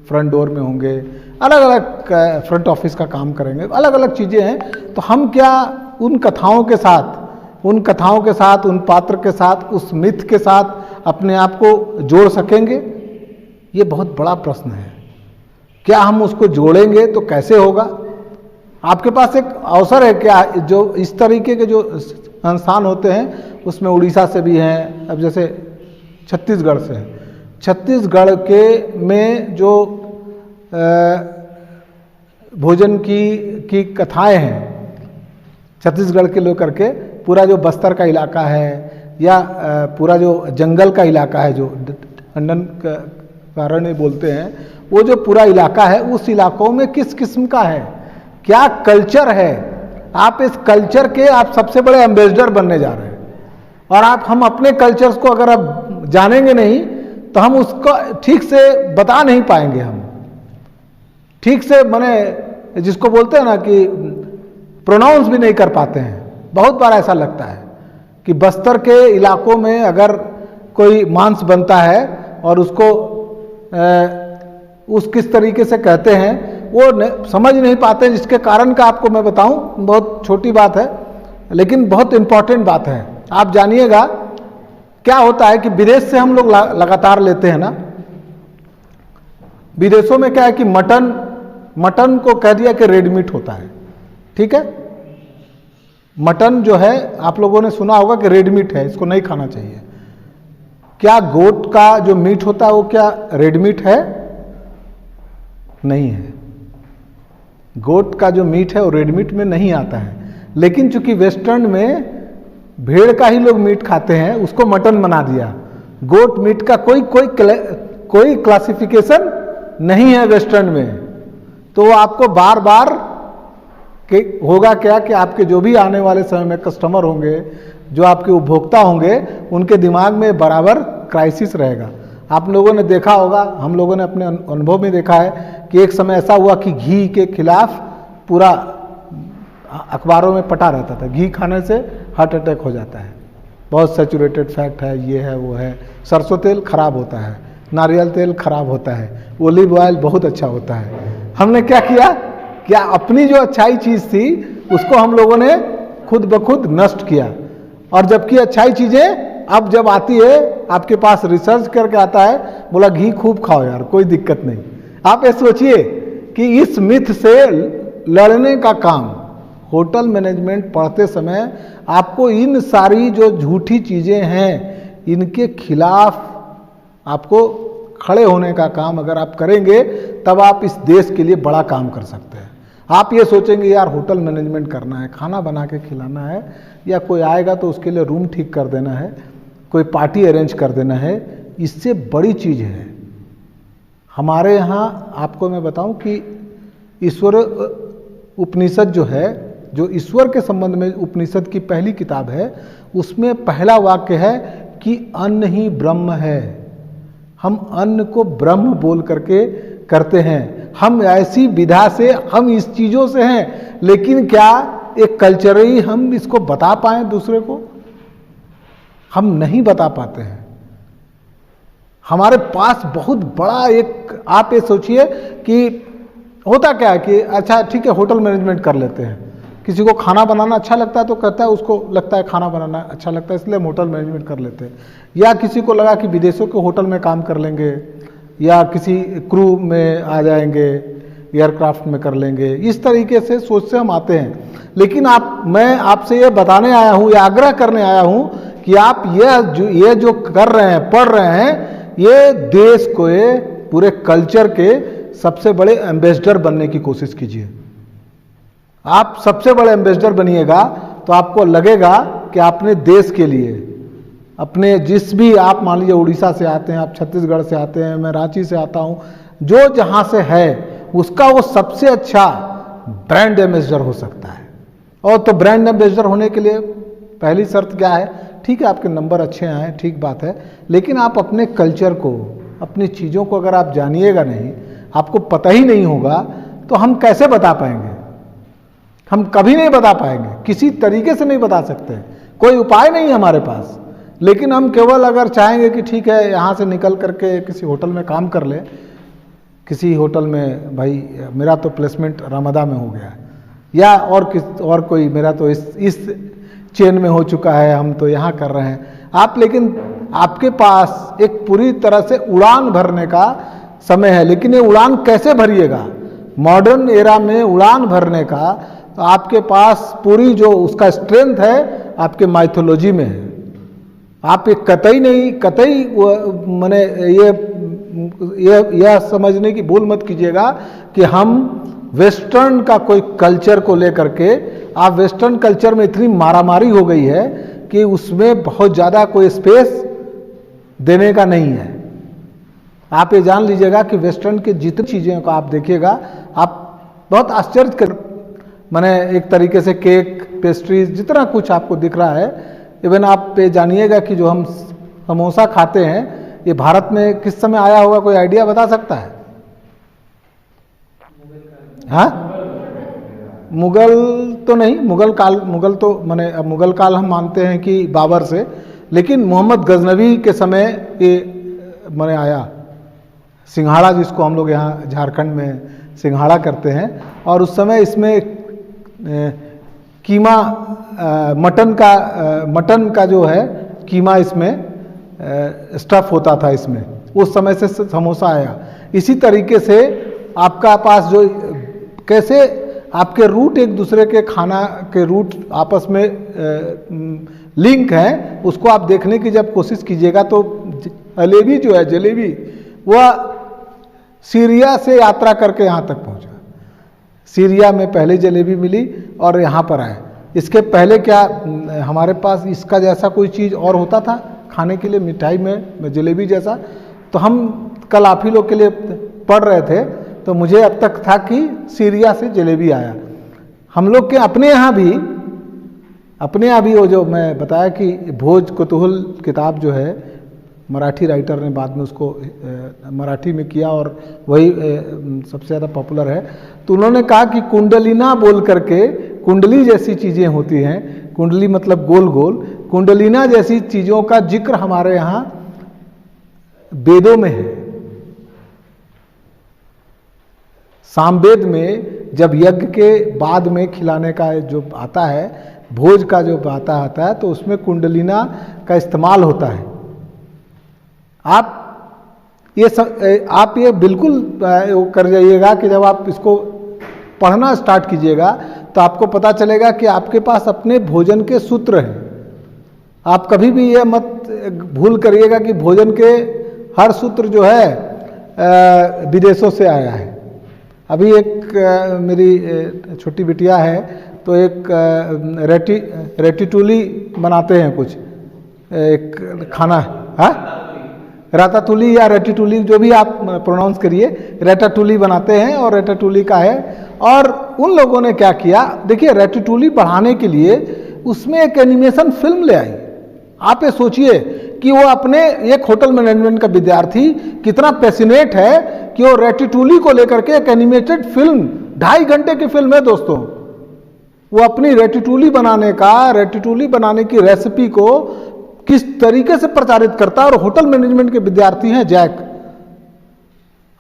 फ्रंट डोर में होंगे, अलग अलग फ्रंट ऑफिस का काम करेंगे, अलग अलग चीज़ें हैं, तो हम क्या उन कथाओं के साथ, उन पात्र के साथ, उस मिथ के साथ अपने आप को जोड़ सकेंगे? ये बहुत बड़ा प्रश्न है। क्या हम उसको जोड़ेंगे तो कैसे होगा? आपके पास एक अवसर है क्या? जो इस तरीके के जो संस्थान होते हैं उसमें उड़ीसा से भी हैं, अब जैसे छत्तीसगढ़ से हैं, छत्तीसगढ़ के में जो भोजन की कथाएं हैं, छत्तीसगढ़ के लोग करके पूरा जो बस्तर का इलाका है या पूरा जो जंगल का इलाका है, जो अंडन कारण्य बोलते हैं, वो जो पूरा इलाका है, उस इलाकों में किस किस्म का है, क्या कल्चर है। आप इस कल्चर के आप सबसे बड़े एम्बेसडर बनने जा रहे हैं, और हम अपने कल्चर्स को अगर अब जानेंगे नहीं तो हम उसको ठीक से बता नहीं पाएंगे। हम ठीक से माने जिसको बोलते हैं ना कि प्रोनाउंस भी नहीं कर पाते हैं। बहुत बार ऐसा लगता है कि बस्तर के इलाकों में अगर कोई मांस बनता है और उसको उस किस तरीके से कहते हैं वो समझ नहीं पाते, जिसके कारण का आपको मैं बताऊं, बहुत छोटी बात है लेकिन बहुत इंपॉर्टेंट बात है। आप जानिएगा क्या होता है कि विदेश से हम लोग लगातार लेते हैं ना, विदेशों में क्या है कि मटन को कह दिया कि रेड मीट होता है, ठीक है। मटन जो है आप लोगों ने सुना होगा कि रेड मीट है, इसको नहीं खाना चाहिए। क्या गोट का जो मीट होता है वो क्या रेड मीट है? नहीं है। गोट का जो मीट है वो रेड मीट में नहीं आता है, लेकिन चूंकि वेस्टर्न में भेड़ का ही लोग मीट खाते हैं, उसको मटन बना दिया। गोट मीट का कोई क्लासिफिकेशन नहीं है वेस्टर्न में। तो आपको बार बार होगा क्या कि आपके जो भी आने वाले समय में कस्टमर होंगे, जो आपके उपभोक्ता होंगे, उनके दिमाग में बराबर क्राइसिस रहेगा। आप लोगों ने देखा होगा, हम लोगों ने अपने अनुभव में देखा है कि एक समय ऐसा हुआ कि घी के खिलाफ पूरा अखबारों में पटा रहता था, घी खाने से हार्ट अटैक हो जाता है, बहुत सैचुरेटेड फैट है, ये है वो है, सरसों तेल खराब होता है, नारियल तेल खराब होता है, ओलिव ऑयल बहुत अच्छा होता है। हमने क्या किया, अपनी जो अच्छाई चीज़ थी उसको हम लोगों ने खुद ब खुद नष्ट किया। और जबकि अच्छाई चीजें अब जब आती है आपके पास रिसर्च करके आता है, बोला घी खूब खाओ यार, कोई दिक्कत नहीं। आप ये सोचिए कि इस मिथ से लड़ने का काम होटल मैनेजमेंट पढ़ते समय आपको इन सारी जो झूठी चीजें हैं इनके खिलाफ आपको खड़े होने का काम अगर आप करेंगे तब आप इस देश के लिए बड़ा काम कर सकते हैं। आप ये सोचेंगे यार होटल मैनेजमेंट करना है, खाना बना के खिलाना है, या कोई आएगा तो उसके लिए रूम ठीक कर देना है, कोई पार्टी अरेंज कर देना है, इससे बड़ी चीज़ है। हमारे यहाँ आपको मैं बताऊं कि ईश्वर उपनिषद जो है, जो ईश्वर के संबंध में उपनिषद की पहली किताब है, उसमें पहला वाक्य है कि अन्न ही ब्रह्म है। हम अन्न को ब्रह्म बोल करके करते हैं। हम ऐसी विधा से, हम इस चीज़ों से हैं, लेकिन क्या एक कल्चरली हम इसको बता पाएं दूसरे को? हम नहीं बता पाते हैं। हमारे पास बहुत बड़ा एक, आप ये सोचिए कि होता क्या है कि अच्छा ठीक है होटल मैनेजमेंट कर लेते हैं, किसी को खाना बनाना अच्छा लगता है तो कहता है, उसको लगता है खाना बनाना अच्छा लगता है इसलिए हम होटल मैनेजमेंट कर लेते हैं। या किसी को लगा कि विदेशों के होटल में काम कर लेंगे, या किसी क्रू में आ जाएंगे, एयरक्राफ्ट में कर लेंगे, इस तरीके से सोच से हम आते हैं। लेकिन मैं आपसे ये बताने आया हूँ या आग्रह करने आया हूँ कि आप ये जो कर रहे हैं, पढ़ रहे हैं, ये देश को, ये पूरे कल्चर के सबसे बड़े एम्बेसडर बनने की कोशिश कीजिए। आप सबसे बड़े एम्बेसडर बनिएगा तो आपको लगेगा कि आपने देश के लिए, अपने जिस भी, आप मान लीजिए उड़ीसा से आते हैं, आप छत्तीसगढ़ से आते हैं, मैं रांची से आता हूँ, जो जहाँ से है उसका वो सबसे अच्छा ब्रांड एम्बेसडर हो सकता है। और तो ब्रांड एम्बेसडर होने के लिए पहली शर्त क्या है? ठीक है आपके नंबर अच्छे आए, ठीक बात है, लेकिन आप अपने कल्चर को, अपनी चीज़ों को अगर आप जानिएगा नहीं, आपको पता ही नहीं होगा, तो हम कैसे बता पाएंगे? हम कभी नहीं बता पाएंगे, किसी तरीके से नहीं बता सकते, कोई उपाय नहीं है हमारे पास। लेकिन हम केवल अगर चाहेंगे कि ठीक है यहाँ से निकल करके किसी होटल में काम कर ले, किसी होटल में भाई मेरा तो प्लेसमेंट रामदा में हो गया, या और कोई मेरा तो इस चेन में हो चुका है, हम तो यहाँ कर रहे हैं आप। लेकिन आपके पास एक पूरी तरह से उड़ान भरने का समय है, लेकिन ये उड़ान कैसे भरिएगा? मॉडर्न एरा में उड़ान भरने का तो आपके पास पूरी जो उसका स्ट्रेंथ है आपके माइथोलॉजी में है। आप ये कतई मैंने यह समझने की भूल मत कीजिएगा कि हम वेस्टर्न का कोई कल्चर को लेकर के, आप वेस्टर्न कल्चर में इतनी मारामारी हो गई है कि उसमें बहुत ज़्यादा कोई स्पेस देने का नहीं है। आप ये जान लीजिएगा कि वेस्टर्न के जितनी चीज़ें को आप देखिएगा, आप बहुत आश्चर्य कर, मैंने एक तरीके से केक, पेस्ट्रीज, जितना कुछ आपको दिख रहा है, इवन आप ये जानिएगा कि जो हम समोसा खाते हैं ये भारत में किस समय आया होगा? कोई आइडिया बता सकता है? हाँ, मुगल तो नहीं, मुगल तो माने मुगल काल हम मानते हैं कि बाबर से, लेकिन मोहम्मद गजनवी के समय ये माने आया। सिंघाड़ा जिसको हम लोग यहाँ झारखंड में सिंघाड़ा करते हैं, और उस समय इसमें कीमा, मटन का जो है कीमा इसमें स्टफ होता था, इसमें उस समय से समोसा आया। इसी तरीके से आपका पास जो कैसे आपके रूट एक दूसरे के खाना के रूट आपस में लिंक है, उसको आप देखने की जब कोशिश कीजिएगा तो जलेबी जो है, जलेबी वह सीरिया से यात्रा करके यहाँ तक पहुँचा। सीरिया में पहले जलेबी मिली और यहाँ पर आए। इसके पहले क्या हमारे पास इसका जैसा कोई चीज़ और होता था खाने के लिए, मिठाई में जलेबी जैसा? तो हम कल आप ही लोग के लिए पढ़ रहे थे, तो मुझे अब तक था कि सीरिया से जलेबी आया। हम लोग के अपने यहाँ भी वो जो मैं बताया कि भोज कुतूहल किताब जो है, मराठी राइटर ने बाद में उसको मराठी में किया और वही सबसे ज़्यादा पॉपुलर है। तो उन्होंने कहा कि कुंडलिना बोल करके, कुंडली जैसी चीज़ें होती हैं, कुंडली मतलब गोल गोल, कुंडलिना जैसी चीज़ों का जिक्र हमारे यहाँ वेदों में है। सामवेद में जब यज्ञ के बाद में खिलाने का जो आता है, भोज का जो बाता आता है तो उसमें कुंडलिना का इस्तेमाल होता है। आप ये बिल्कुल कर जाइएगा कि जब आप इसको पढ़ना स्टार्ट कीजिएगा तो आपको पता चलेगा कि आपके पास अपने भोजन के सूत्र हैं। आप कभी भी ये मत भूल करिएगा कि भोजन के हर सूत्र जो है विदेशों से आया है। अभी एक मेरी छोटी बिटिया है तो एक रेटिटूली बनाते हैं, कुछ एक खाना है, रातातुली या रेटिटूली जो भी आप प्रोनाउंस करिए, रेटाटूली बनाते हैं और रेटाटूली का है। और उन लोगों ने क्या किया, देखिए रेटिटूली बढ़ाने के लिए उसमें एक एनिमेशन फिल्म ले आई। आप ये सोचिए कि वो अपने एक होटल मैनेजमेंट का विद्यार्थी कितना पैसिनेट है कि वो रेटिटूली को लेकर के एक एनिमेटेड फिल्म, 2.5 घंटे की फिल्म है दोस्तों, वो अपनी रेटिटूली बनाने की रेसिपी को किस तरीके से प्रचारित करता है। और होटल मैनेजमेंट के विद्यार्थी हैं जैक,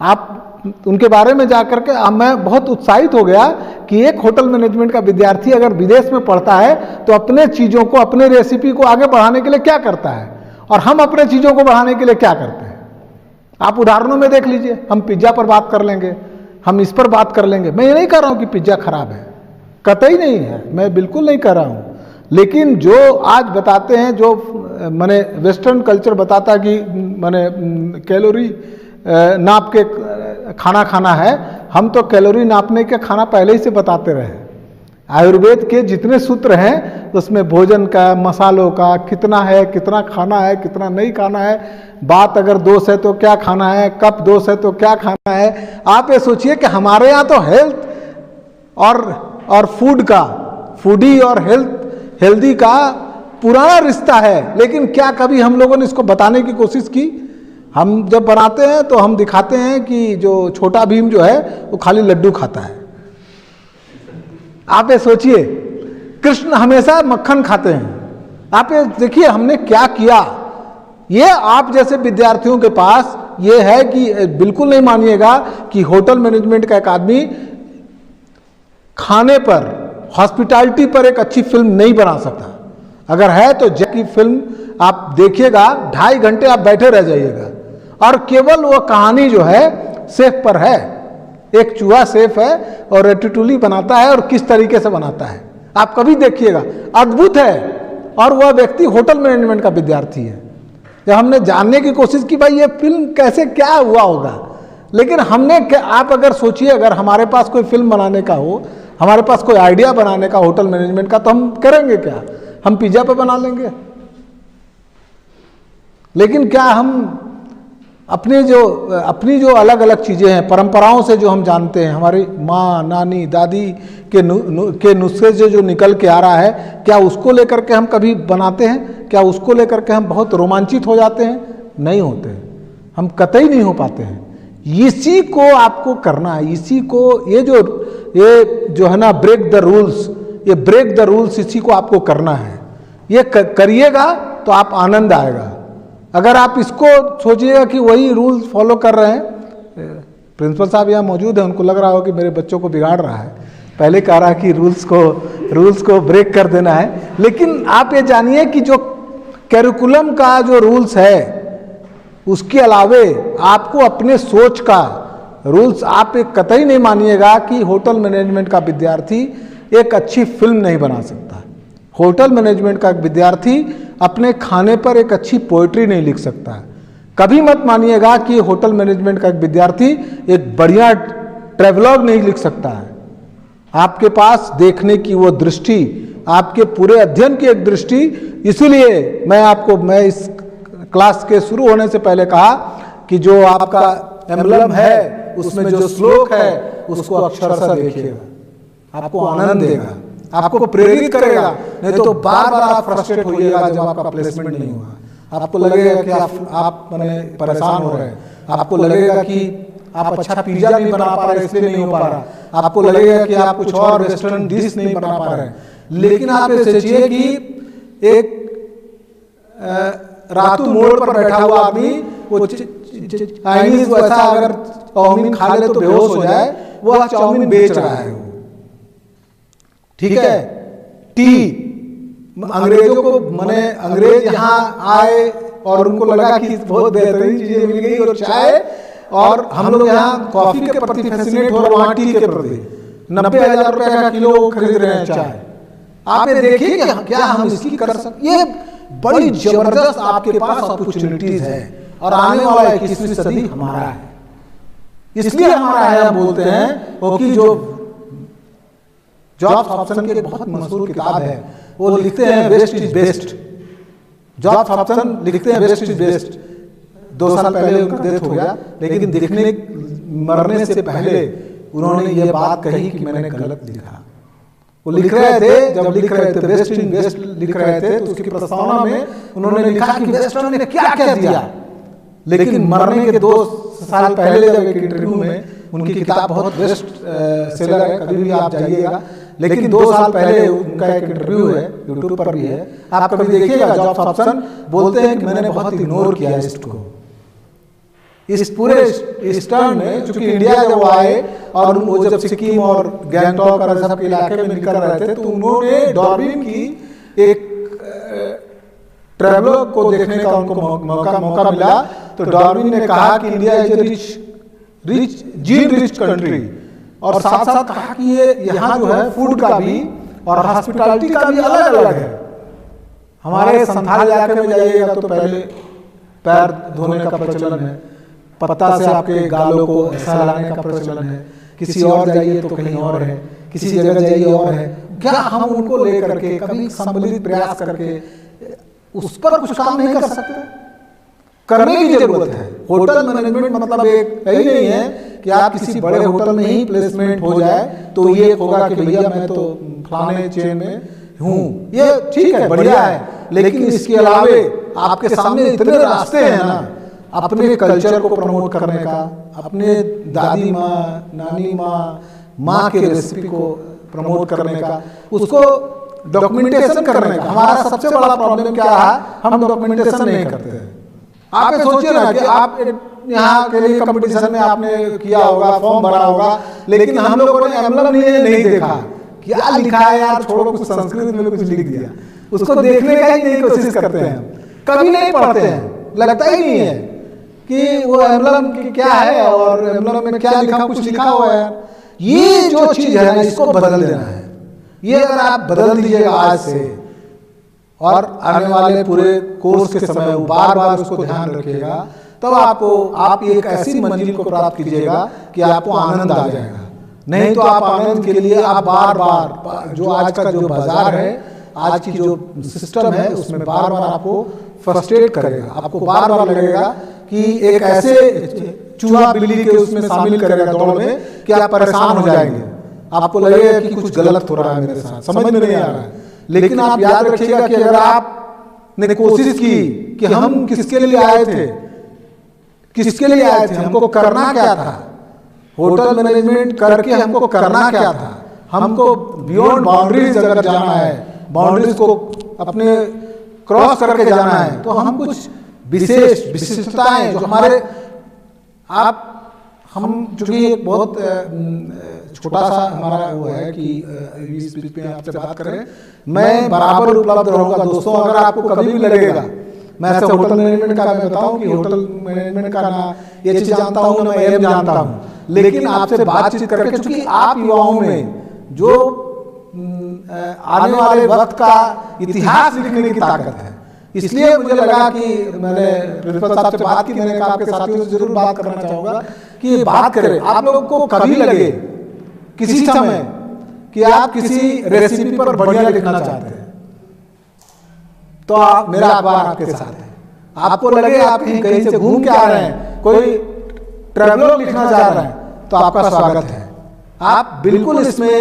आप उनके बारे में जाकर के मैं बहुत उत्साहित हो गया कि एक होटल मैनेजमेंट का विद्यार्थी अगर विदेश में पढ़ता है तो अपने चीज़ों को, अपने रेसिपी को आगे बढ़ाने के लिए क्या करता है और हम अपने चीज़ों को बढ़ाने के लिए क्या करते हैं। आप उदाहरणों में देख लीजिए, हम पिज्ज़ा पर बात कर लेंगे, हम इस पर बात कर लेंगे। मैं ये नहीं कह रहा हूँ कि पिज्ज़ा खराब है, कतई नहीं है, मैं बिल्कुल नहीं कह रहा हूँ। लेकिन जो आज बताते हैं, जो माने वेस्टर्न कल्चर बताता है कि माने कैलोरी नाप के खाना खाना है, हम तो कैलोरी नापने के खाना पहले ही से बताते रहे। आयुर्वेद के जितने सूत्र हैं उसमें भोजन का, मसालों का कितना है, कितना खाना है, कितना नहीं खाना है, बात अगर दोष है तो क्या खाना है, कप दोष है तो क्या खाना है। आप ये सोचिए कि हमारे यहाँ तो हेल्थ और फूड का, फूडी और हेल्दी का पुराना रिश्ता है, लेकिन क्या कभी हम लोगों ने इसको बताने की कोशिश की? हम जब बनाते हैं तो हम दिखाते हैं कि जो छोटा भीम जो है वो खाली लड्डू खाता है। आप ये सोचिए, कृष्ण हमेशा मक्खन खाते हैं। आप ये देखिए हमने क्या किया। ये आप जैसे विद्यार्थियों के पास ये है कि बिल्कुल नहीं मानिएगा कि होटल मैनेजमेंट का एक आदमी खाने पर, हॉस्पिटैलिटी पर एक अच्छी फिल्म नहीं बना सकता। अगर है तो जैक की फिल्म आप देखिएगा, 2.5 घंटे आप बैठे रह जाइएगा। और केवल वो कहानी जो है शेफ पर है, एक चूहा शेफ है और रेटिटूली बनाता है और किस तरीके से बनाता है आप कभी देखिएगा, अद्भुत है। और वह व्यक्ति होटल मैनेजमेंट का विद्यार्थी है। जब हमने जानने की कोशिश की भाई ये फिल्म कैसे क्या हुआ होगा, लेकिन हमने, आप अगर सोचिए अगर हमारे पास कोई फिल्म बनाने का हो, हमारे पास कोई आइडिया बनाने का होटल मैनेजमेंट का, तो हम करेंगे क्या? हम पिज्जा पे बना लेंगे। लेकिन क्या हम अपनी जो अलग अलग चीज़ें हैं, परंपराओं से जो हम जानते हैं, हमारी माँ, नानी, दादी के नुस्खे से जो निकल के आ रहा है, क्या उसको लेकर के हम कभी बनाते हैं? क्या उसको लेकर के हम बहुत रोमांचित हो जाते हैं? नहीं होते हैं, हम कतई नहीं हो पाते हैं। इसी को आपको करना है, इसी को ये जो है ना ब्रेक द रूल्स, ये ब्रेक द रूल्स इसी को आपको करना है। ये करिएगा तो आप आनंद आएगा। अगर आप इसको सोचिएगा कि वही रूल्स फॉलो कर रहे हैं, प्रिंसिपल साहब यहाँ मौजूद हैं, उनको लग रहा हो कि मेरे बच्चों को बिगाड़ रहा है, पहले कह रहा है कि रूल्स को ब्रेक कर देना है। लेकिन आप ये जानिए कि जो कैरिकुलम का जो रूल्स है उसके अलावे आपको अपने सोच का रूल्स, आप एक कतई नहीं मानिएगा कि होटल मैनेजमेंट का विद्यार्थी एक अच्छी फिल्म नहीं बना सकता। होटल मैनेजमेंट का विद्यार्थी अपने खाने पर एक अच्छी पोएट्री नहीं लिख सकता। कभी मत मानिएगा कि होटल मैनेजमेंट का एक विद्यार्थी एक बढ़िया ट्रेवलॉग नहीं लिख सकता है। आपके पास देखने की वो दृष्टि, आपके पूरे अध्ययन की एक दृष्टि, इसीलिए मैं इस क्लास के शुरू होने से पहले कहा कि जो आपका एम्बलम है उसमें जो श्लोक है उसको अक्षरशः देखिएगा, आपको आनंद देगा, आपको प्रेरित करेगा। नहीं तो बार बार आप फ्रस्ट्रेट होइएगा जब आपका प्लेसमेंट नहीं हुआ। आपको लगेगा कि आप मैंने परेशान हो रहे हैं, आपको लगेगा कि आप अच्छा पिज्जा नहीं बना पा रहे इसलिए नहीं हो पा रहा, आपको लगेगा कि आप कुछ और वेस्टर्न डिश नहीं बना पा रहे। लेकिन आप ये सोचिए कि एक रातू मोड़ पर बैठा हुआ आदमी वो चाइनीज वैसा अगर चाउमीन खा ले तो बेहोश हो जाए, वो चाउमीन बेच रहा है। ठीक है, टी अंग्रेजों को मैंने अंग्रेज यहाँ आए और उनको लगा कि बहुत बेहतरीन चीजें मिल गई और चाय, और हम लोग यहाँ कॉफी के प्रति फैसिनेट हो रहे, वहाँ टी के प्रति 90,000 रुपए का किलो खरीद रहे हैं चाय। आप ये देखिए कि क्या हम इसकी कर सकते, ये बड़ी जबरदस्त आपके पास अपॉर्चुनिटीज है और आने वाला 21वीं सदी हमारा है। इसलिए हमारा है हम बोलते हैं क्योंकि जो जॉब्स हॉब्सन की बहुत मशहूर किताब है, वो लिखते हैं waste is best. Jobs Hobson लिखते हैं वेस्ट इज बेस्ट। 2 साल पहले उनका डेथ हो गया, लेकिन मरने से पहले उन्होंने ये बात कही कि मैंने गलत लिखा। वो लिख रहे थे, जब लिख रहे थे वेस्ट इन वेस्ट लिख रहे थे, तो उसकी प्रस्तावना में उन्होंने लिखा कि वेस्टर्न ने क्या क्या दिया, लेकिन मरने के 2 साल पहले जब एक इंटरव्यू में, उनकी किताब बहुत बेस्ट सेलर है, कभी भी आप जाइएगा, लेकिन 2 साल पहले उनका एक इंटरव्यू है, यूट्यूब पर भी है, आप कभी देखिएगा। जॉब्स हॉब्सन बोलते हैं कि मैंने बहुत इग्नोर किया ईस्ट को, इस पूरे ईस्टर्न में, चूंकि इंडिया जब आए और वो जब सिक्किम और गैंगटॉक और सब इलाके में निकल रहे थे, तो उन्होंने डार्विन की एक ट्रैवलर को देखने का उनको मौका मिला। तो डार्विन ने कहा कि India is gene rich country, और साथ साथ कहा कि ये यहाँ जो है फूड का भी और हॉस्पिटैलिटी का भी अलग अलग है। हमारे संथाल इलाके में जाइएगा तो पहले पैर धोने का प्रचलन है, पत्ता से आपके गालों को ऐसा लगाने का प्रचलन है, किसी और जाइए तो कहीं और है, किसी जगह जाइए और है। क्या हम उनको लेकर के कभी सम्मिलित प्रयास करके उस पर कुछ काम नहीं कर सकते? करने की जरूरत है। होटल मैनेजमेंट मतलब एक ही नहीं है कि आप किसी बड़े होटल में ही प्लेसमेंट हो जाए तो ये होगा कि भैया मैं तो फलाने चेन में हूँ, ये ठीक है, बढ़िया है, लेकिन इसके अलावे आपके सामने इतने रास्ते हैं ना, अपने कल्चर को प्रमोट करने का, अपने दादी माँ, नानी माँ के रेसिपी को प्रमोट करने का, उसको डॉक्यूमेंटेशन करने का। हमारा सबसे बड़ा प्रॉब्लम क्या है, हम डॉक्यूमेंटेशन नहीं करते हैं। आप ये सोचिए ना कि आप यहाँ के लिए कंपटीशन में आपने किया होगा, फॉर्म भरा होगा, लेकिन हम लोगों ने एम्बलम नहीं देखा, क्या लिखा है यार, छोड़ो, कुछ संस्कृत में कुछ लिख दिया, उसको देखने का ही नहीं कोशिश करते हैं, कभी नहीं पढ़ते हैं, लगता ही नहीं है कि वो एम्बलम क्या है और एम्बलम में क्या लिखा, कुछ लिखा हुआ है। ये जो चीज है ना, इसको बदल देना है। ये अगर आप बदल दीजिएगा आज से, और आने वाले पूरे कोर्स के समय बार बार उसको ध्यान रखिएगा, तब आप एक ऐसी मंजिल को प्राप्त कीजिएगा कि आपको आनंद आ जाएगा। नहीं तो आप आनंद के लिए आप बार बार, जो आज का जो बाजार है, आज की जो सिस्टम है, उसमें बार बार आपको फ्रस्ट्रेट करेगा, आपको बार बार लगेगा कि एक ऐसे चूहा बिल्ली के उसमें शामिल करेगा दौड़ में कि आप परेशान हो जाएंगे, आपको लगेगा कि कुछ गलत हो रहा है मेरे साथ, समझ में नहीं आ रहा है। लेकिन आप याद रखिएगा कि अगर आपने कोशिश की कि हम किसके लिए आए थे, किसके लिए आए थे, हमको करना क्या था, होटल मैनेजमेंट करके हमको करना क्या था, हमको बियॉन्ड बाउंड्रीज अगर जाना है, बाउंड्रीज को अपने क्रॉस करके जाना है, तो हम कुछ विशेष विशिष्टताएं जो हमारे हम चूंकि एक बहुत छोटा सा हमारा वो है कि इस बीच में आपसे बात करें, मैं बराबर उपलब्ध रहूंगा दोस्तों। अगर आपको कभी भी लगेगा, मैं ऐसे होटल मैनेजमेंट का मैं बताऊं कि होटल मैनेजमेंट का ना ये चीज जानता हूं ना मैं एम जानता हूं, लेकिन आपसे बातचीत करके, चूंकि आप युवाओं में जो आने वाले वक्त का इतिहास लिखने की ताकत है, इसलिए मुझे लगा कि मैंने प्रिंसिपल साहब से बात की, मैंने कहा आपके साथियों से जरूर बात करना चाहूंगा कि बात करें। आप लोगों को कभी लगे किसी समय कि आप किसी रेसिपी पर बढ़िया लिखना चाहते हैं, तो आप, मेरा अखबार आपके साथ है। आपको लगे आप कहीं से घूम के आ रहे हैं, कोई ट्रैवलर लिखना चाह रहे हैं, तो आपका स्वागत है। आप बिल्कुल इसमें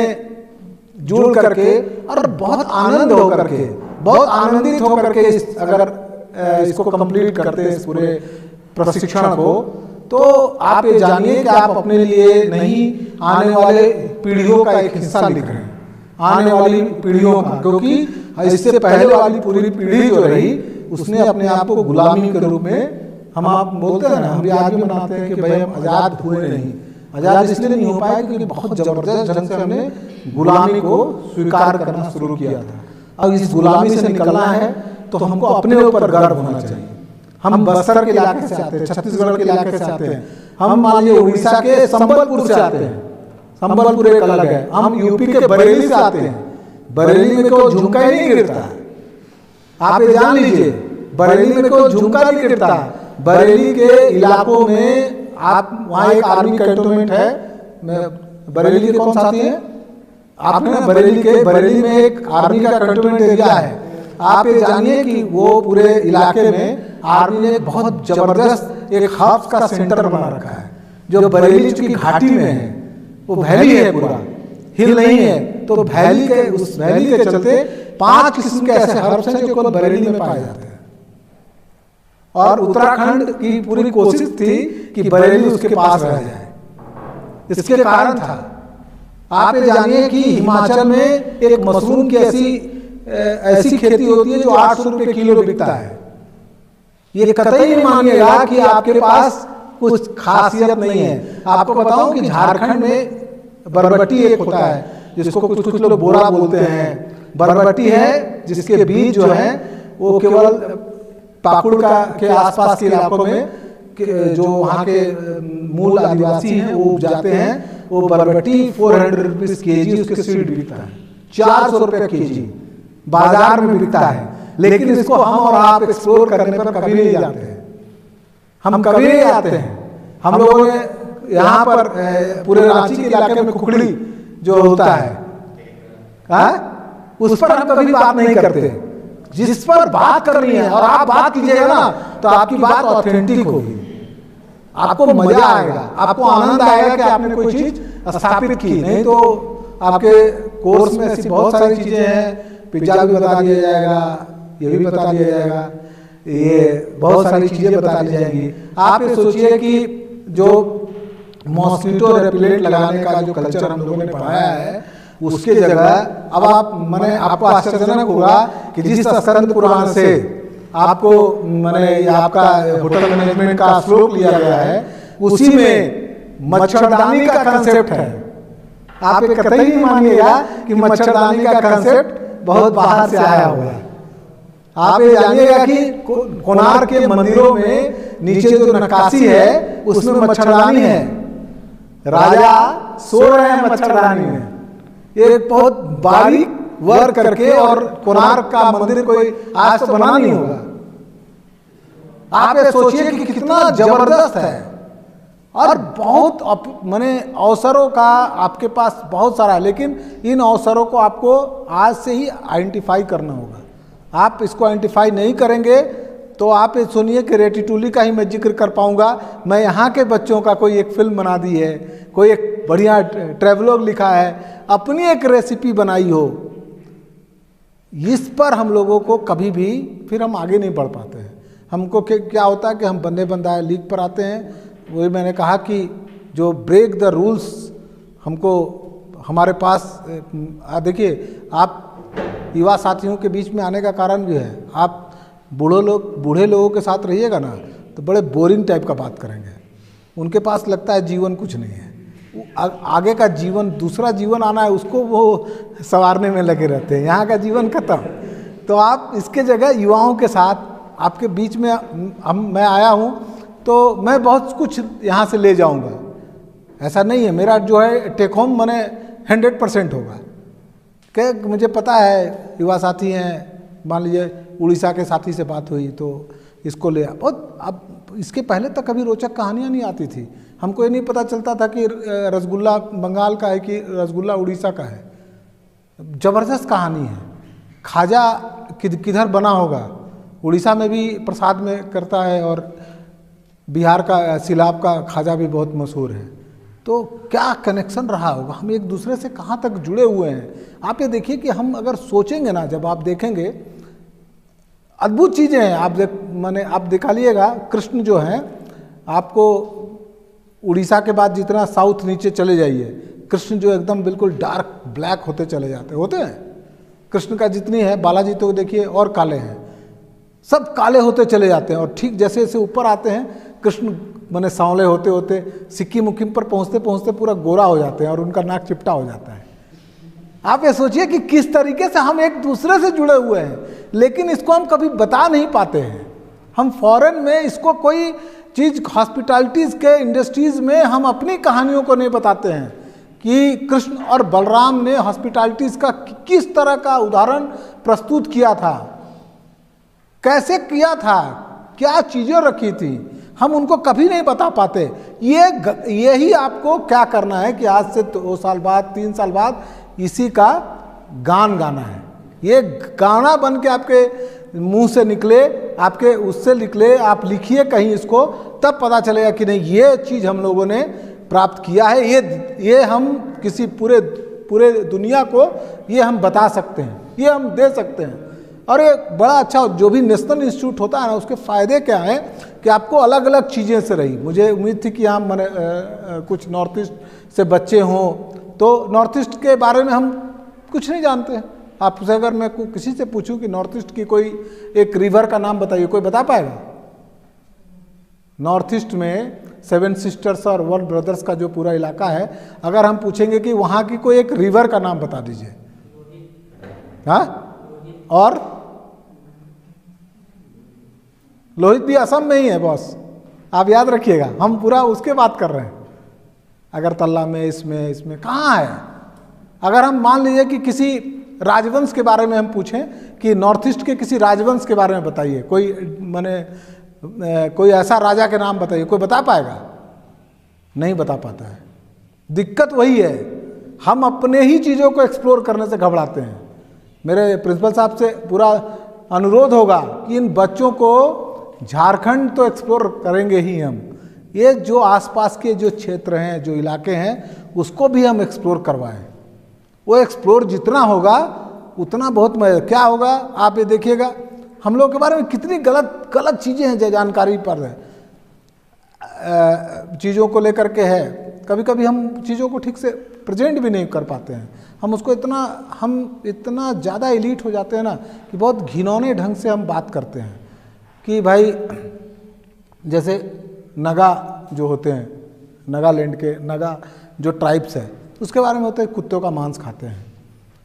जुड़ करके और बहुत आनंद होकर के, बहुत आनंदित होकर के अगर इसको कंप्लीट करते हैं, इस पूरे प्रशिक्षण को, तो आप ये जानिए कि आप अपने लिए नहीं, आने वाले पीढ़ियों का एक हिस्सा लिख रहे हैं, आने वाली पीढ़ियों का, क्योंकि इससे पहले वाली पूरी पीढ़ी जो रही, उसने अपने आप को गुलामी के रूप में, हम आप बोलते हैं ना, हम भी आज भी मनाते हैं कि भाई हम आजाद हुए नहीं। आजाद इसलिए नहीं हो पाए क्योंकि बहुत जबरदस्त ढंग से हमने गुलामी को स्वीकार करना शुरू किया था। अब इस गुलामी से निकलना है तो हमको अपने ऊपर गर्व होना चाहिए। हम बस्तर के इलाके से आते हैं, छत्तीसगढ़ के इलाके से आते हैं, हम मान लीजिए उड़ीसा के संबलपुर से आते हैं, संबलपुर एक अलग है, हम यूपी के बरेली से आते हैं, बरेली में कोई झुमका ही नहीं गिरता। आप ये जान लीजिए, बरेली में कोई झुमका नहीं गिरता। बरेली के इलाकों में आप वहाँ एक आर्मी कैंटोनमेंट है, बरेली के कौन साथी हैं आपने ना, बरेली में एक आर्मी का कैंटोनमेंट एरिया है। आप ये जानिए कि वो पूरे इलाके में आर्मी ने बहुत जबरदस्त एक हब का सेंटर बना रखा है, जो बरेली की घाटी में है, वो वैली है, पूरा हिल नहीं है। तो वैली के उस वैली के चलते 5 किस्म के ऐसे हर्ब्स हैं जो केवल बरेली में पाए जाते हैं। और उत्तराखंड की पूरी कोशिश थी कि बरेली उसके पास रह जाए, इसके कारण था। आप ये जानिए कि हिमाचल में एक मशरूम की ऐसी खेती होती है जो 800 रुपये किलो बिकता है। ये कतई नहीं मानिएगा कि आपके पास कुछ खासियत नहीं है। आपको बताऊं कि झारखंड में बरबट्टी एक होता है, जिसको कुछ लोग बोरा बोलते हैं। बरबट्टी है जिसके बीज जो है वो केवल पाकुड़ के आसपास के इलाकों में जो वहाँ के मूल आदिवासी हैं वो उपजाते हैं। वो बरबट्टी 400 रुपीज केजी उसके सीड बिकता है, 400 रुपये केजी बाजार में बिकता है। लेकिन इसको हम और आप एक्सप्लोर करने पर कभी नहीं जाते हैं, हम कभी नहीं जाते हैं। हम लोगों ने यहाँ पर पूरे रांची के इलाके में कुकड़ी जो होता है, उस पर हम कभी बात नहीं करते। जिस पर बात करनी है और आप बात कीजिएगा ना तो आपकी बात ऑथेंटिक होगी, आपको मजा आएगा, आपको आनंद आएगा कि आपने कोई चीज स्थापित की। नहीं तो आपके कोर्स में ऐसी बहुत सारी चीजें हैं, पिज्जा भी बता दिया जाएगा, ये भी बता दिया जाएगा, ये बहुत सारी चीजें बता दी जाएंगी। आप ये सोचिए कि जो मॉस्किटो रेपिलेंट लगाने का जो कल्चर हम लोगों ने पढ़ाया है, उसके जगह अब आप मैंने आपको आश्चर्यजनक होगा कि जिस स्कंद पुराण से आपको मैंने आपका होटल मैनेजमेंट का श्लोक लिया गया है, उसी में मच्छरदानी का कंसेप्ट है। आप ये कतई नहीं मानिएगा कि मच्छरदानी का कंसेप्ट बहुत बाहर से आया हुआ है। आप ये जानिएगा कि कोणार्क के मंदिरों में नीचे जो नक्काशी है उसमें मच्छरदानी है, राजा सो रहे हैं मच्छरदानी में। ये बहुत बारीक वर्क करके, और कोणार्क का मंदिर कोई आज तो बना नहीं होगा। आप ये सोचिए कि कितना जबरदस्त है। और बहुत माने अवसरों का आपके पास बहुत सारा है, लेकिन इन अवसरों को आपको आज से ही आइडेंटिफाई करना होगा। आप इसको आइडेंटिफाई नहीं करेंगे तो आप ये सुनिए कि रेटिटूली का ही मैं जिक्र कर पाऊंगा। मैं यहाँ के बच्चों का कोई एक फिल्म बना दी है, कोई एक बढ़िया ट्रेवलॉग लिखा है, अपनी एक रेसिपी बनाई हो, इस पर हम लोगों को कभी भी फिर हम आगे नहीं बढ़ पाते हैं। हमको क्या होता है कि हम बंदे बंदाए लीग पर आते हैं। वही मैंने कहा कि जो ब्रेक द रूल्स हमको हमारे पास देखिए, आप युवा साथियों के बीच में आने का कारण भी है। आप बूढ़े लोगों के साथ रहिएगा ना तो बड़े बोरिंग टाइप का बात करेंगे। उनके पास लगता है जीवन कुछ नहीं है, आगे का जीवन, दूसरा जीवन आना है, उसको वो संवारने में लगे रहते हैं। यहाँ का जीवन खत्म। तो आप इसके जगह युवाओं के साथ आपके बीच में मैं आया हूँ तो मैं बहुत कुछ यहाँ से ले जाऊँगा। ऐसा नहीं है, मेरा जो है टेक होम मैंने 100% होगा। क्या मुझे पता है युवा साथी हैं, मान लीजिए उड़ीसा के साथी से बात हुई तो इसको ले बहुत। अब इसके पहले तक कभी रोचक कहानियाँ नहीं आती थी। हमको ये नहीं पता चलता था कि रसगुल्ला बंगाल का है कि रसगुल्ला उड़ीसा का है। जबरदस्त कहानी है। खाजा किधर बना होगा, उड़ीसा में भी प्रसाद में करता है, और बिहार का सिलाब का खाजा भी बहुत मशहूर है। तो क्या कनेक्शन रहा होगा, हम एक दूसरे से कहाँ तक जुड़े हुए हैं। आप ये देखिए कि हम अगर सोचेंगे ना, जब आप देखेंगे अद्भुत चीज़ें हैं। आप दिखा लिएगा, कृष्ण जो हैं, आपको उड़ीसा के बाद जितना साउथ नीचे चले जाइए, कृष्ण जो एकदम बिल्कुल डार्क ब्लैक होते चले होते हैं। कृष्ण का जितनी है, बालाजी तो देखिए और काले हैं, सब काले होते चले जाते हैं। और ठीक जैसे जैसे ऊपर आते हैं कृष्ण माने सांवले होते होते सिक्किम उक्किम पर पहुँचते पहुँचते पूरा गोरा हो जाते हैं और उनका नाक चिपटा हो जाता है। आप ये सोचिए कि किस तरीके से हम एक दूसरे से जुड़े हुए हैं, लेकिन इसको हम कभी बता नहीं पाते हैं। हम फॉरेन में इसको कोई चीज़ हॉस्पिटैलिटीज़ के इंडस्ट्रीज़ में हम अपनी कहानियों को नहीं बताते हैं कि कृष्ण और बलराम ने हॉस्पिटैलिटीज़ का किस तरह का उदाहरण प्रस्तुत किया था, कैसे किया था, क्या चीज़ें रखी थी, हम उनको कभी नहीं बता पाते। यही आपको क्या करना है कि आज से 2 साल बाद 3 साल बाद इसी का गान गाना है। ये गाना बन के आपके मुंह से निकले, आपके उससे निकले, आप लिखिए कहीं इसको, तब पता चलेगा कि नहीं ये चीज़ हम लोगों ने प्राप्त किया है, ये हम किसी पूरे दुनिया को ये हम बता सकते हैं, ये हम दे सकते हैं। और ये बड़ा अच्छा जो भी नेशनल इंस्टीट्यूट होता है ना, उसके फ़ायदे क्या हैं कि आपको अलग अलग चीज़ें से रही। मुझे उम्मीद थी कि यहाँ मैंने कुछ नॉर्थ ईस्ट से बच्चे हों, तो नॉर्थ ईस्ट के बारे में हम कुछ नहीं जानते। आपसे अगर मैं किसी से पूछूं कि नॉर्थ ईस्ट की कोई एक रिवर का नाम बताइए, कोई बता पाएगा? नॉर्थ ईस्ट में 7 सिस्टर्स और 1 ब्रदर्स का जो पूरा इलाका है, अगर हम पूछेंगे कि वहाँ की कोई एक रिवर का नाम बता दीजिए। हाँ, और लोहित भी असम में ही है बॉस, आप याद रखिएगा, हम पूरा उसके बात कर रहे हैं। अगरतला में, इसमें कहाँ है? अगर हम मान लीजिए कि किसी राजवंश के बारे में हम पूछें कि नॉर्थ ईस्ट के किसी राजवंश के बारे में बताइए, कोई ऐसा राजा के नाम बताइए, कोई बता पाएगा? नहीं बता पाता है। दिक्कत वही है, हम अपने ही चीज़ों को एक्सप्लोर करने से घबराते हैं। मेरे प्रिंसिपल साहब से पूरा अनुरोध होगा कि इन बच्चों को झारखंड तो एक्सप्लोर करेंगे ही हम, ये जो आसपास के जो क्षेत्र हैं, जो इलाके हैं, उसको भी हम एक्सप्लोर करवाएं। वो एक्सप्लोर जितना होगा उतना बहुत क्या होगा, आप ये देखिएगा हम लोग के बारे में कितनी गलत चीज़ें हैं जो जानकारी पर चीज़ों को लेकर के है। कभी कभी हम चीज़ों को ठीक से प्रेजेंट भी नहीं कर पाते हैं। हम इतना ज़्यादा एलीट हो जाते हैं ना कि बहुत घिनौने ढंग से हम बात करते हैं कि भाई जैसे नगा जो होते हैं, नागालैंड के नगा जो ट्राइब्स है, उसके बारे में होता है कुत्तों का मांस खाते हैं।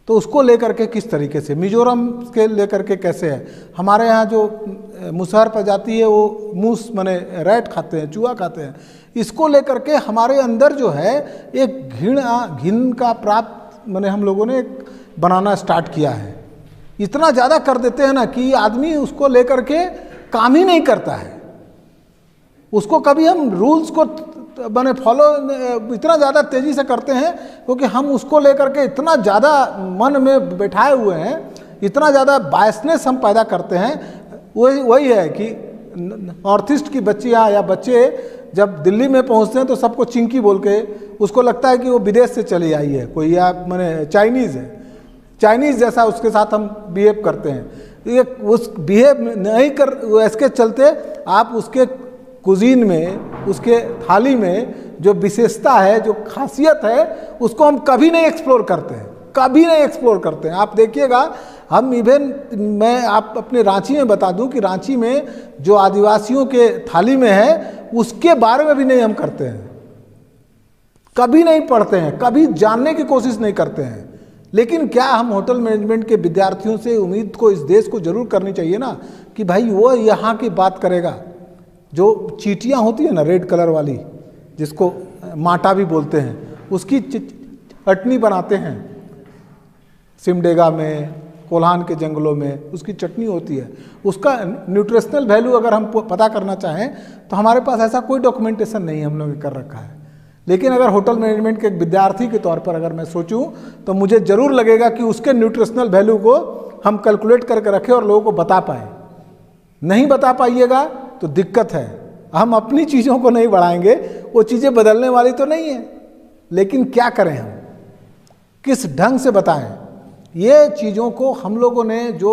तो उसको लेकर के किस तरीके से, मिजोरम के लेकर के कैसे है, हमारे यहाँ जो मुसहर प्रजाति है वो मूस माने रैट खाते हैं, चूहा खाते हैं। इसको लेकर के हमारे अंदर जो है एक घिन का प्राप्त माने हम लोगों ने एक बनाना स्टार्ट किया है। इतना ज़्यादा कर देते हैं ना कि आदमी उसको लेकर के काम ही नहीं करता है। उसको कभी हम रूल्स को मैंने फॉलो इतना ज़्यादा तेज़ी से करते हैं क्योंकि हम उसको लेकर के इतना ज़्यादा मन में बैठाए हुए हैं, इतना ज़्यादा बायसनेस हम पैदा करते हैं। वही है कि नॉर्थ ईस्ट की बच्चियाँ या बच्चे जब दिल्ली में पहुंचते हैं तो सबको चिंकी बोल के उसको लगता है कि वो विदेश से चली आई है, कोई या मैंने चाइनीज़ है, चाइनीज़ जैसा उसके साथ हम बिहेव करते हैं। ये उस बिहेव नहीं कर इसके चलते आप उसके कुजीन में, उसके थाली में जो विशेषता है, जो खासियत है, उसको हम कभी नहीं एक्सप्लोर करते हैं, कभी नहीं एक्सप्लोर करते हैं। आप देखिएगा, हम मैं आप अपने रांची में बता दूं कि रांची में जो आदिवासियों के थाली में है उसके बारे में भी नहीं हम करते हैं, कभी नहीं पढ़ते हैं, कभी जानने की कोशिश नहीं करते हैं। लेकिन क्या हम होटल मैनेजमेंट के विद्यार्थियों से उम्मीद को इस देश को जरूर करनी चाहिए ना कि भाई वो यहाँ की बात करेगा। जो चीटियाँ होती है ना रेड कलर वाली, जिसको माटा भी बोलते हैं, उसकी चटनी बनाते हैं सिमडेगा में, कोल्हान के जंगलों में उसकी चटनी होती है। उसका न्यूट्रिशनल वैल्यू अगर हम पता करना चाहें तो हमारे पास ऐसा कोई डॉक्यूमेंटेशन नहीं हम लोगों ने कर रखा है। लेकिन अगर होटल मैनेजमेंट के एक विद्यार्थी के तौर पर अगर मैं सोचूं तो मुझे ज़रूर लगेगा कि उसके न्यूट्रिशनल वैल्यू को हम कैलकुलेट करके रखें और लोगों को बता पाएँ। नहीं बता पाइएगा तो दिक्कत है। हम अपनी चीज़ों को नहीं बढ़ाएंगे, वो चीज़ें बदलने वाली तो नहीं है, लेकिन क्या करें, हम किस ढंग से बताएं ये चीज़ों को। हम लोगों ने जो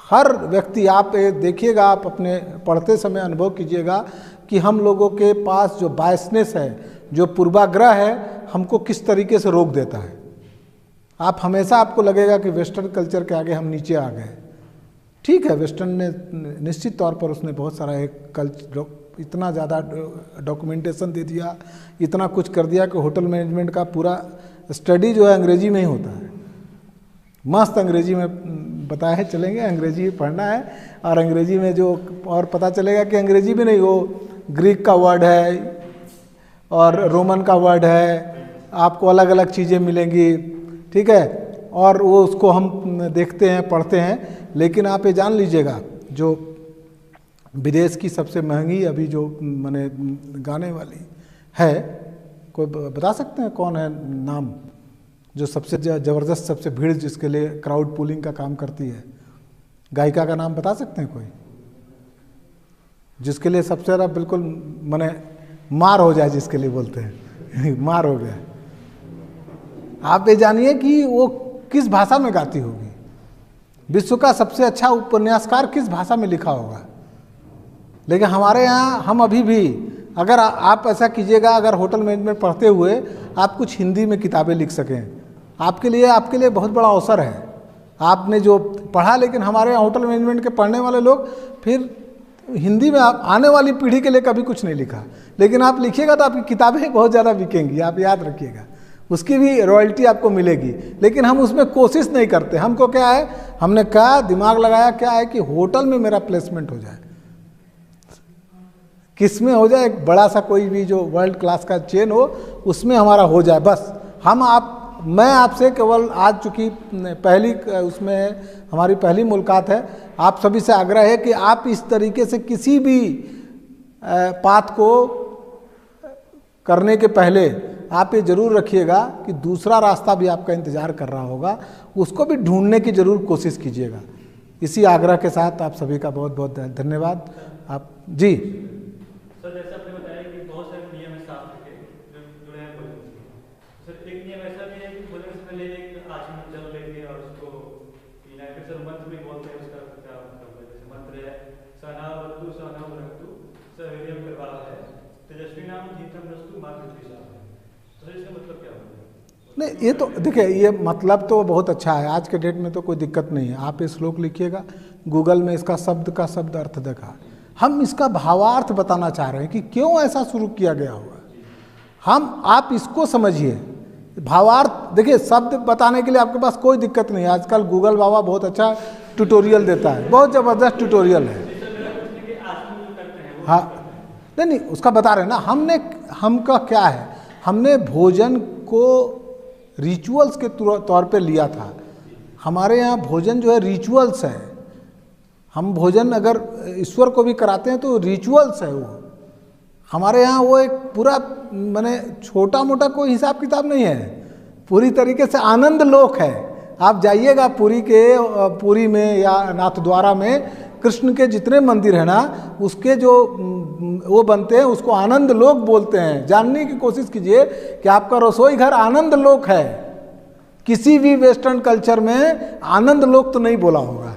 हर व्यक्ति, आप देखिएगा, आप अपने पढ़ते समय अनुभव कीजिएगा कि हम लोगों के पास जो बायसनेस है, जो पूर्वाग्रह है, हमको किस तरीके से रोक देता है। आप हमेशा आपको लगेगा कि वेस्टर्न कल्चर के आगे हम नीचे आ गए। ठीक है, वेस्टर्न ने निश्चित तौर पर उसने बहुत सारा इतना ज़्यादा डॉक्यूमेंटेशन दे दिया, इतना कुछ कर दिया कि होटल मैनेजमेंट का पूरा स्टडी जो है अंग्रेजी में ही होता है। मस्त अंग्रेजी में बताया है, चलेंगे अंग्रेजी पढ़ना है, और अंग्रेजी में जो और पता चलेगा कि अंग्रेजी भी नहीं, वो ग्रीक का वर्ड है और रोमन का वर्ड है, आपको अलग अलग चीज़ें मिलेंगी, ठीक है। और वो उसको हम देखते हैं, पढ़ते हैं। लेकिन आप ये जान लीजिएगा, जो विदेश की सबसे महंगी अभी जो मैंने गाने वाली है, कोई बता सकते हैं कौन है नाम, जो सबसे ज़बरदस्त, सबसे भीड़ जिसके लिए क्राउड पुलिंग का काम करती है, गायिका का नाम बता सकते हैं कोई, जिसके लिए सबसे ज़्यादा बिल्कुल माने मार हो जाए, जिसके लिए बोलते हैं मार हो गया। आप ये जानिए कि वो किस भाषा में गाती होगी, विश्व का सबसे अच्छा उपन्यासकार किस भाषा में लिखा होगा। लेकिन हमारे यहाँ हम अभी भी, अगर आप ऐसा कीजिएगा, अगर होटल मैनेजमेंट पढ़ते हुए आप कुछ हिंदी में किताबें लिख सकें, आपके लिए बहुत बड़ा अवसर है। आपने जो पढ़ा, लेकिन हमारे यहाँ होटल मैनेजमेंट के पढ़ने वाले लोग फिर हिंदी में आने वाली पीढ़ी के लिए कभी कुछ नहीं लिखा, लेकिन आप लिखिएगा तो आपकी किताबें बहुत ज़्यादा बिकेंगी, आप याद रखिएगा, उसकी भी रॉयल्टी आपको मिलेगी। लेकिन हम उसमें कोशिश नहीं करते। हमको क्या है, हमने क्या दिमाग लगाया, क्या है कि होटल में मेरा प्लेसमेंट हो जाए, किस में हो जाए, एक बड़ा सा कोई भी जो वर्ल्ड क्लास का चेन हो, उसमें हमारा हो जाए बस। मैं आपसे केवल आज, चूँकि पहली उसमें हमारी पहली मुलाकात है, आप सभी से आग्रह है कि आप इस तरीके से किसी भी बात को करने के पहले आप ये जरूर रखिएगा कि दूसरा रास्ता भी आपका इंतज़ार कर रहा होगा, उसको भी ढूंढने की जरूर कोशिश कीजिएगा। इसी आग्रह के साथ आप सभी का बहुत बहुत धन्यवाद। आप जी सर, जैसे आपने बताया कि बहुत सारे नियम है साफ के जुड़े हैं भोजन से। सर, एक नियम ऐसा भी है कि भोजन से पहले एक आचमन जल लेके और उसको पीना है। फिर सर मंत्र भी बोलते हैं, उसका क्या मतलब है? जैसे मंत्र है सहनावतु सहनावरतु सवीर्यं करवावहै तेजस्विनाम धीतम रस्तु मा पृथ्वीशापः। तो इसका मतलब क्या होता है? नहीं, ये तो देखिए, ये मतलब तो बहुत अच्छा है। आज के डेट में तो कोई दिक्कत नहीं है। आप ये श्लोक लिखिएगा, गूगल में इसका शब्द का शब्द अर्थ देखा। हम इसका भावार्थ बताना चाह रहे हैं कि क्यों ऐसा शुरू किया गया होगा। आप इसको समझिए, भावार्थ देखिए, शब्द बताने के लिए आपके पास कोई दिक्कत नहीं है। आजकल गूगल बाबा बहुत अच्छा ट्यूटोरियल देता है, बहुत ज़बरदस्त ट्यूटोरियल है। हाँ, नहीं, उसका बता रहे हैं ना। हमका क्या है, हमने भोजन को रिचुअल्स के तौर पे लिया था। हमारे यहाँ भोजन जो है रिचुअल्स है। हम भोजन अगर ईश्वर को भी कराते हैं तो रिचुअल्स है वो। हमारे यहाँ वो एक पूरा माने छोटा मोटा कोई हिसाब किताब नहीं है, पूरी तरीके से आनंद लोक है। आप जाइएगा पुरी में या नाथद्वारा में, कृष्ण के जितने मंदिर हैं ना, उसके जो वो बनते हैं उसको आनंद लोक बोलते हैं। जानने की कोशिश कीजिए कि आपका रसोई घर आनंद लोक है। किसी भी वेस्टर्न कल्चर में आनंद लोक तो नहीं बोला होगा।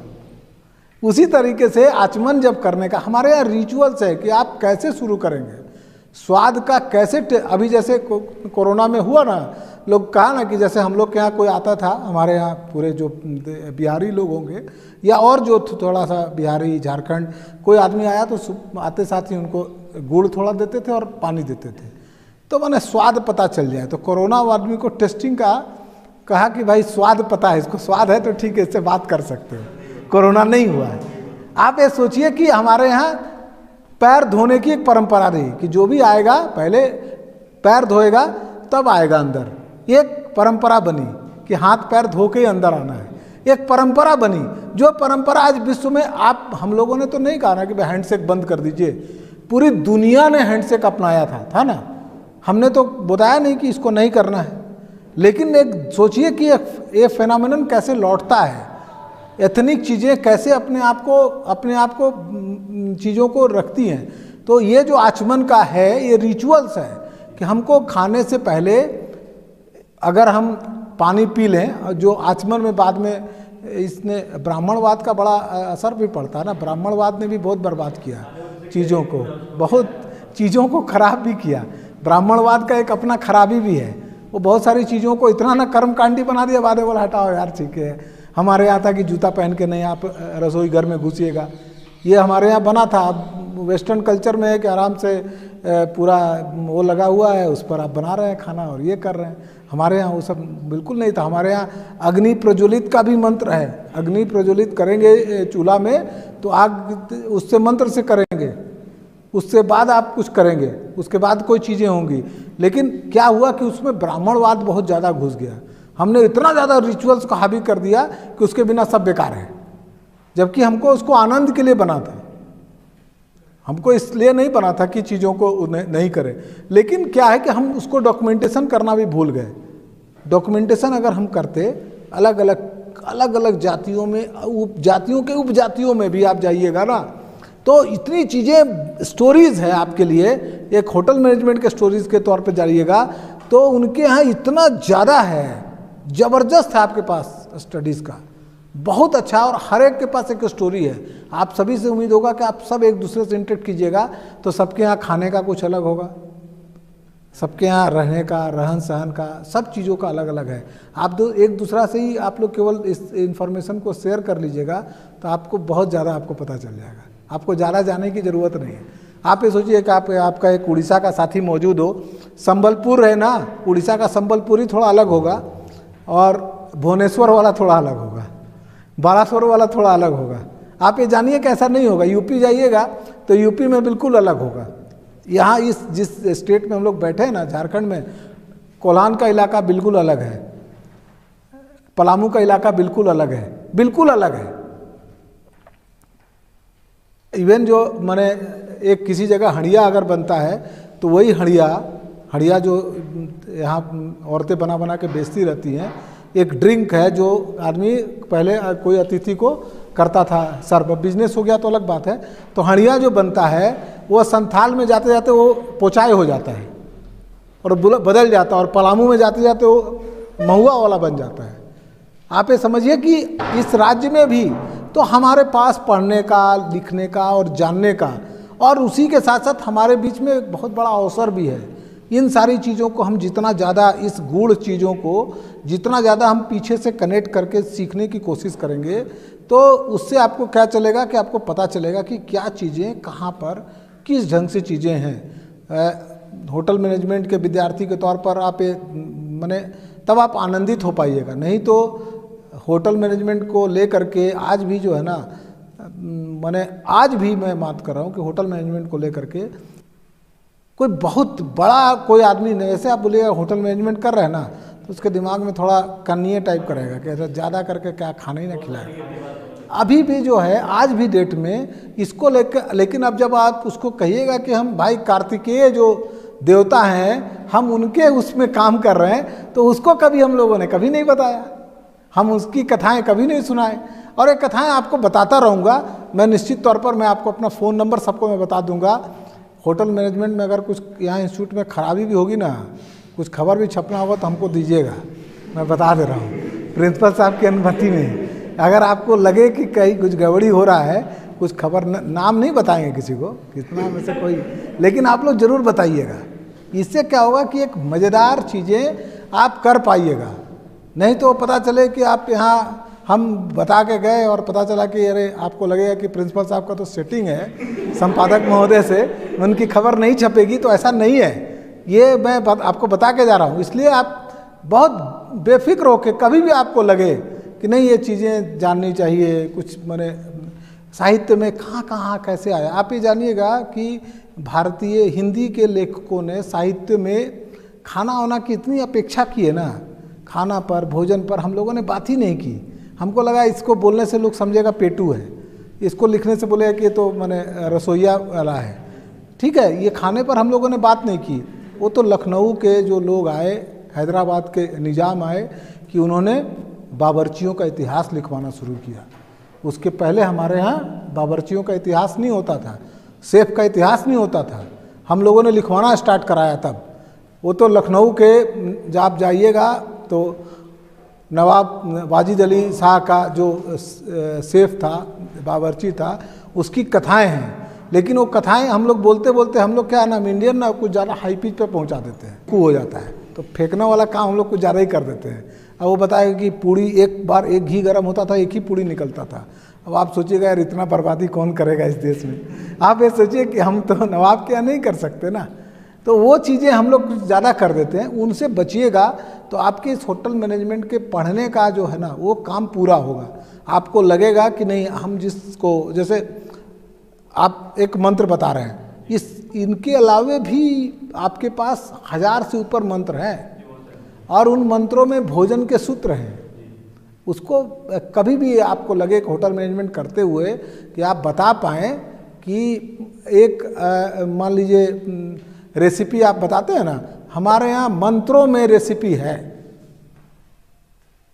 उसी तरीके से आचमन जब करने का हमारे यहाँ रिचुअल्स है कि आप कैसे शुरू करेंगे, स्वाद का कैसे अभी जैसे कोरोना में हुआ ना, लोग कहा ना कि जैसे हम लोग के यहाँ कोई आता था, हमारे यहाँ पूरे जो बिहारी लोग होंगे या और जो थोड़ा सा बिहारी झारखंड कोई आदमी आया तो आते साथ ही उनको गुड़ थोड़ा देते थे और पानी देते थे, तो मैंने स्वाद पता चल जाए। तो कोरोना आदमी को टेस्टिंग का कहा कि भाई स्वाद पता है, इसको स्वाद है तो ठीक है, इससे बात कर सकते हो, कोरोना नहीं हुआ है। आप ये सोचिए कि हमारे यहाँ पैर धोने की एक परंपरा रही कि जो भी आएगा पहले पैर धोएगा तब आएगा अंदर। एक परंपरा बनी कि हाथ पैर धो के ही अंदर आना है। एक परंपरा बनी, जो परंपरा आज विश्व में हम लोगों ने तो नहीं कहा ना कि भाई हैंडशेक बंद कर दीजिए, पूरी दुनिया ने हैंडशेक अपनाया था ना। हमने तो बताया नहीं कि इसको नहीं करना है, लेकिन एक सोचिए कि ये फेनोमेनन कैसे लौटता है, एथनिक चीज़ें कैसे अपने आप को चीज़ों को रखती हैं। तो ये जो आचमन का है, ये रिचुअल्स है कि हमको खाने से पहले अगर हम पानी पी लें, जो आचमन में बाद में इसने ब्राह्मणवाद का बड़ा असर भी पड़ता है ना। ब्राह्मणवाद ने भी बहुत बर्बाद किया चीज़ों को, बहुत चीज़ों को खराब भी किया। ब्राह्मणवाद का एक अपना खराबी भी है, वो बहुत सारी चीज़ों को इतना ना कर्मकांडी बना दिया, बाद बोला हटाओ यार ठीक है। हमारे यहाँ था कि जूता पहन के नहीं आप रसोई घर में घुसिएगा, ये हमारे यहाँ बना था। अब वेस्टर्न कल्चर में है कि आराम से पूरा वो लगा हुआ है, उस पर आप बना रहे हैं खाना और ये कर रहे हैं। हमारे यहाँ वो सब बिल्कुल नहीं था। हमारे यहाँ अग्नि प्रज्वलित का भी मंत्र है। अग्नि प्रज्वलित करेंगे चूल्हा में तो आग उससे मंत्र से करेंगे, उससे बाद आप कुछ करेंगे, उसके बाद कोई चीज़ें होंगी। लेकिन क्या हुआ कि उसमें ब्राह्मणवाद बहुत ज़्यादा घुस गया। हमने इतना ज़्यादा रिचुअल्स को हावी कर दिया कि उसके बिना सब बेकार है, जबकि हमको उसको आनंद के लिए बना था। हमको इसलिए नहीं बना था कि चीज़ों को नहीं करें। लेकिन क्या है कि हम उसको डॉक्यूमेंटेशन करना भी भूल गए। डॉक्यूमेंटेशन अगर हम करते अलग अलग जातियों में, जातियों के उपजातियों में भी आप जाइएगा ना, तो इतनी चीज़ें स्टोरीज़ है आपके लिए। एक होटल मैनेजमेंट के स्टोरीज़ के तौर पे जाइएगा तो उनके यहाँ इतना ज़्यादा है, ज़बरदस्त है आपके पास स्टडीज़ का, बहुत अच्छा। और हर एक के पास एक स्टोरी है। आप सभी से उम्मीद होगा कि आप सब एक दूसरे से इंटरेक्ट कीजिएगा तो सबके यहाँ खाने का कुछ अलग होगा, सबके यहाँ रहने का, रहन सहन का, सब चीज़ों का अलग अलग है। आप एक दूसरा से ही आप लोग केवल इस इन्फॉर्मेशन को शेयर कर लीजिएगा तो आपको बहुत ज़्यादा आपको पता चल जाएगा। आपको ज़्यादा जाने की ज़रूरत नहीं है। आप ये सोचिए कि आपका एक उड़ीसा का साथी मौजूद हो, संबलपुर है ना, उड़ीसा का संबलपुरी थोड़ा अलग होगा और भुवनेश्वर वाला थोड़ा अलग होगा, बालासोर वाला थोड़ा अलग होगा। आप ये जानिए कि ऐसा नहीं होगा। यूपी जाइएगा तो यूपी में बिल्कुल अलग होगा। यहाँ जिस स्टेट में हम लोग बैठे हैं ना, झारखंड में, कोल्हान का इलाका बिल्कुल अलग है, पलामू का इलाका बिल्कुल अलग है, बिल्कुल अलग है। इवन जो माने एक किसी जगह हंडिया अगर बनता है तो वही हंडिया जो यहाँ औरतें बना बना के बेचती रहती हैं, एक ड्रिंक है जो आदमी पहले कोई अतिथि को करता था सर्व, बिजनेस हो गया तो अलग बात है। तो हंडिया जो बनता है वो संथाल में जाते जाते वो पोचाए हो जाता है और बदल जाता है, और पलामू में जाते जाते वो महुआ वाला बन जाता है। आप ये समझिए कि इस राज्य में भी तो हमारे पास पढ़ने का, लिखने का और जानने का, और उसी के साथ साथ हमारे बीच में एक बहुत बड़ा अवसर भी है। इन सारी चीज़ों को हम जितना ज़्यादा, इस गूढ़ चीज़ों को जितना ज़्यादा हम पीछे से कनेक्ट करके सीखने की कोशिश करेंगे तो उससे आपको क्या चलेगा कि आपको पता चलेगा कि क्या चीज़ें कहाँ पर किस ढंग से चीज़ें हैं। होटल मैनेजमेंट के विद्यार्थी के तौर पर आप माने तब आप आनंदित हो पाइएगा। नहीं तो होटल मैनेजमेंट को लेकर के आज भी जो है ना, माने आज भी मैं बात कर रहा हूँ कि होटल मैनेजमेंट को लेकर के कोई बहुत बड़ा कोई आदमी नहीं, ऐसे आप बोलिएगा होटल मैनेजमेंट कर रहे हैं ना तो उसके दिमाग में थोड़ा कन्नीय टाइप करेगा कि ऐसा ज़्यादा करके क्या खाना ही ना खिलाएगा। अभी भी जो है आज भी डेट में इसको लेकर, लेकिन अब जब आप उसको कहिएगा कि हम भाई कार्तिकेय जो देवता हैं हम उनके उसमें काम कर रहे हैं, तो उसको कभी हम लोगों ने कभी नहीं बताया, हम उसकी कथाएं कभी नहीं सुनाए। और ये कथाएं आपको बताता रहूँगा मैं, निश्चित तौर पर मैं आपको अपना फ़ोन नंबर सबको मैं बता दूंगा। होटल मैनेजमेंट में अगर कुछ यहाँ इंस्टीट्यूट में खराबी भी होगी ना, कुछ खबर भी छपना होगा तो हमको दीजिएगा, मैं बता दे रहा हूँ प्रिंसिपल साहब की अनुमति में। अगर आपको लगे कि कहीं कुछ गड़बड़ी हो रहा है, कुछ खबर नाम नहीं बताएंगे किसी को, कितना में से कोई, लेकिन आप लोग ज़रूर बताइएगा। इससे क्या होगा कि एक मज़ेदार चीज़ें आप कर पाइएगा। नहीं तो पता चले कि आप यहाँ हम बता के गए और पता चला कि अरे आपको लगेगा कि प्रिंसिपल साहब का तो सेटिंग है संपादक महोदय से, उनकी खबर नहीं छपेगी, तो ऐसा नहीं है। ये मैं आपको बता के जा रहा हूँ। इसलिए आप बहुत बेफिक्र होकर कभी भी आपको लगे कि नहीं ये चीज़ें जाननी चाहिए, कुछ माने साहित्य में कहाँ कहाँ कैसे आया, आप ये जानिएगा कि भारतीय हिंदी के लेखकों ने साहित्य में खाना वाना की इतनी अपेक्षा की है ना, खाना पर, भोजन पर हम लोगों ने बात ही नहीं की। हमको लगा इसको बोलने से लोग समझेगा पेटू है, इसको लिखने से बोलेगा कि ये तो माने रसोईया वाला है। ठीक है, ये खाने पर हम लोगों ने बात नहीं की। वो तो लखनऊ के जो लोग आए, हैदराबाद के निजाम आए कि उन्होंने बावर्चियों का इतिहास लिखवाना शुरू किया। उसके पहले हमारे यहाँ बावर्चियों का इतिहास नहीं होता था, शेफ का इतिहास नहीं होता था, हम लोगों ने लिखवाना स्टार्ट कराया तब। वो तो लखनऊ के जब आप जाइएगा तो नवाब वाजिद अली शाह का जो शेफ था, बावर्ची था, उसकी कथाएं हैं। लेकिन वो कथाएं हम लोग बोलते बोलते हम लोग क्या है ना, इंडियन ना कुछ ज़्यादा हाई पिच पे पहुंचा देते हैं, कू हो जाता है, तो फेंकने वाला काम हम लोग कुछ ज़्यादा ही कर देते हैं। अब वो बताएगा कि पूड़ी एक बार एक घी गर्म होता था, एक ही पूड़ी निकलता था। अब आप सोचिएगा यार इतना बर्बादी कौन करेगा इस देश में। आप ये सोचिए कि हम तो नवाब के यहाँ नहीं कर सकते ना, तो वो चीज़ें हम लोग कुछ ज़्यादा कर देते हैं, उनसे बचिएगा तो आपके इस होटल मैनेजमेंट के पढ़ने का जो है ना वो काम पूरा होगा। आपको लगेगा कि नहीं हम जिसको, जैसे आप एक मंत्र बता रहे हैं, इनके अलावे भी आपके पास 1000 से ऊपर मंत्र हैं और उन मंत्रों में भोजन के सूत्र हैं। उसको कभी भी आपको लगे कि होटल मैनेजमेंट करते हुए कि आप बता पाएँ कि एक मान लीजिए रेसिपी आप बताते हैं ना, हमारे यहाँ मंत्रों में रेसिपी है,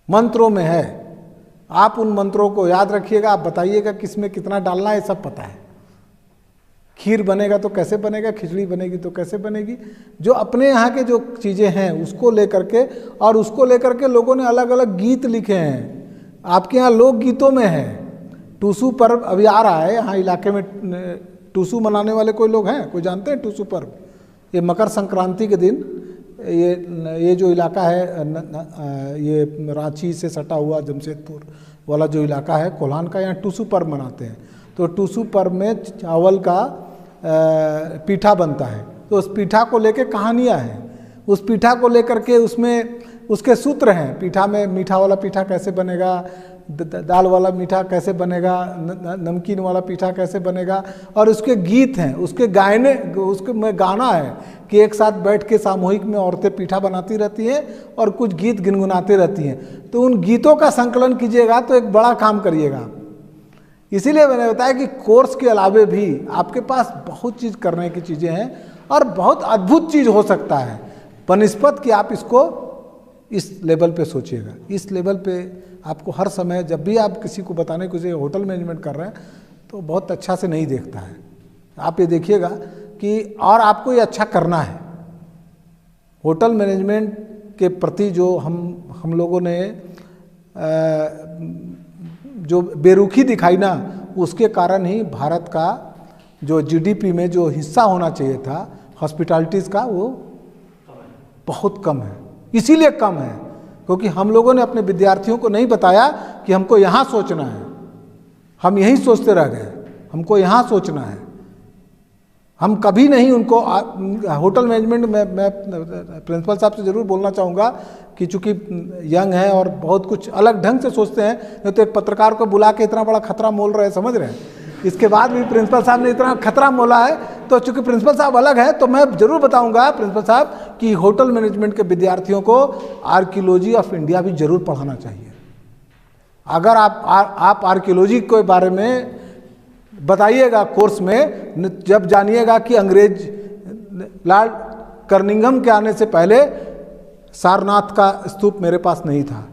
मंत्रों में है। आप उन मंत्रों को याद रखिएगा, आप बताइएगा किसमें कितना डालना है, सब पता है। खीर बनेगा तो कैसे बनेगा, खिचड़ी बनेगी तो कैसे बनेगी, जो अपने यहाँ के जो चीज़ें हैं उसको लेकर के, और उसको लेकर के लोगों ने अलग अलग गीत लिखे हैं। आपके यहाँ लोक गीतों में है। टूसू पर्व अभी आ रहा है, यहाँ इलाके में टूसू मनाने वाले कोई लोग हैं, कोई जानते हैं टूसू पर्व? ये मकर संक्रांति के दिन ये जो इलाका है ये रांची से सटा हुआ जमशेदपुर वाला जो इलाका है कोल्हान का, यहाँ टूसू पर्व मनाते हैं। तो टूसू पर्व में चावल का पीठा बनता है, तो उस पीठा को लेके कहानियाँ हैं। उस पीठा को लेकर के उसमें उसके सूत्र हैं। पीठा में मीठा वाला पीठा कैसे बनेगा, दाल वाला मीठा कैसे बनेगा, नमकीन वाला पीठा कैसे बनेगा, और उसके गीत हैं, उसके गायने, उसके में गाना है कि एक साथ बैठ के सामूहिक में औरतें पीठा बनाती रहती हैं और कुछ गीत गुनगुनाती रहती हैं। तो उन गीतों का संकलन कीजिएगा तो एक बड़ा काम करिएगा। इसीलिए मैंने बताया कि कोर्स के अलावे भी आपके पास बहुत चीज़ करने की चीज़ें हैं और बहुत अद्भुत चीज़ हो सकता है, बनिस्पत कि आप इसको इस लेवल पे सोचिएगा। इस लेवल पे आपको हर समय जब भी आप किसी को बताने को होटल मैनेजमेंट कर रहे हैं तो बहुत अच्छा से नहीं देखता है। आप ये देखिएगा कि और आपको ये अच्छा करना है। होटल मैनेजमेंट के प्रति जो हम लोगों ने जो बेरुखी दिखाई ना, उसके कारण ही भारत का जो जीडीपी में जो हिस्सा होना चाहिए था हॉस्पिटैलिटीज़ का, वो बहुत कम है। इसीलिए कम है क्योंकि हम लोगों ने अपने विद्यार्थियों को नहीं बताया कि हमको यहाँ सोचना है। हम यही सोचते रह गए, हमको यहाँ सोचना है। हम कभी नहीं उनको होटल मैनेजमेंट में मैं प्रिंसिपल साहब से ज़रूर बोलना चाहूँगा कि चूँकि यंग है और बहुत कुछ अलग ढंग से सोचते हैं, नहीं तो एक पत्रकार को बुला के इतना बड़ा खतरा मोल रहे हैं, समझ रहे हैं। इसके बाद भी प्रिंसिपल साहब ने इतना खतरा मोला है, तो चूँकि प्रिंसिपल साहब अलग है तो मैं ज़रूर बताऊँगा प्रिंसिपल साहब कि होटल मैनेजमेंट के विद्यार्थियों को आर्कियोलॉजी ऑफ इंडिया भी ज़रूर पढ़ाना चाहिए। अगर आप आर्कियोलॉजी के बारे में बताइएगा कोर्स में, जब जानिएगा कि अंग्रेज लॉर्ड कर्निंघम के आने से पहले सारनाथ का स्तूप मेरे पास नहीं था,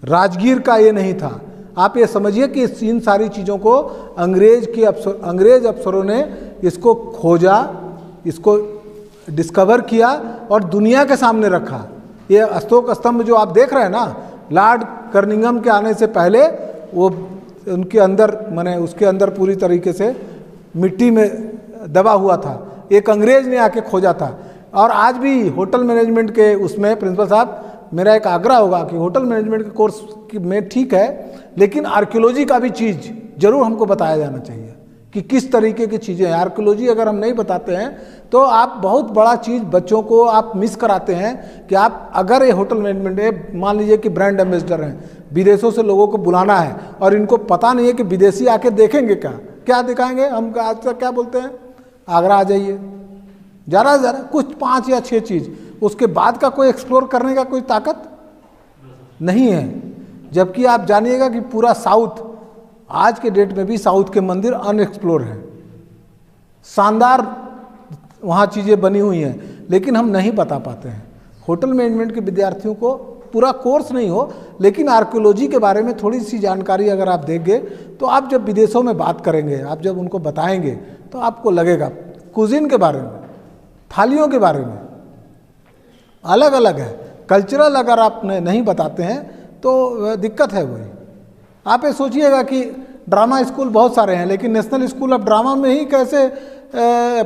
राजगीर का ये नहीं था। आप ये समझिए कि इन सारी चीज़ों को अंग्रेज अफसरों ने इसको खोजा, इसको डिस्कवर किया और दुनिया के सामने रखा। ये अशोक स्तंभ जो आप देख रहे हैं ना, लॉर्ड कर्निंघम के आने से पहले वो उनके अंदर माने उसके अंदर पूरी तरीके से मिट्टी में दबा हुआ था। एक अंग्रेज ने आके खोजा था। और आज भी होटल मैनेजमेंट के उसमें प्रिंसिपल साहब मेरा एक आग्रह होगा कि होटल मैनेजमेंट के कोर्स में ठीक है, लेकिन आर्कियोलॉजी का भी चीज़ जरूर हमको बताया जाना चाहिए कि किस तरीके की चीज़ें हैं। आर्कियोलॉजी अगर हम नहीं बताते हैं तो आप बहुत बड़ा चीज़ बच्चों को आप मिस कराते हैं कि आप अगर ये होटल मैनेजमेंट मान लीजिए कि ब्रांड एम्बेसडर हैं, विदेशों से लोगों को बुलाना है और इनको पता नहीं है कि विदेशी आके देखेंगे क्या दिखाएंगे। हम आज तक क्या बोलते हैं, आगरा आ जाइए, ज़रा ज़रा कुछ 5 या 6 चीज़, उसके बाद का कोई एक्सप्लोर करने का कोई ताकत नहीं है। जबकि आप जानिएगा कि पूरा साउथ आज के डेट में भी साउथ के मंदिर अनएक्सप्लोर हैं, शानदार वहाँ चीज़ें बनी हुई हैं, लेकिन हम नहीं बता पाते हैं। होटल मैनेजमेंट के विद्यार्थियों को पूरा कोर्स नहीं हो, लेकिन आर्कियोलॉजी के बारे में थोड़ी सी जानकारी अगर आप देंगे तो आप जब विदेशों में बात करेंगे, आप जब उनको बताएंगे तो आपको लगेगा कुजिन के बारे में, थालियों के बारे में अलग अलग है। कल्चरल अगर आप नहीं बताते हैं तो दिक्कत है। वही आप ये सोचिएगा कि ड्रामा स्कूल बहुत सारे हैं, लेकिन नेशनल स्कूल ऑफ ड्रामा में ही कैसे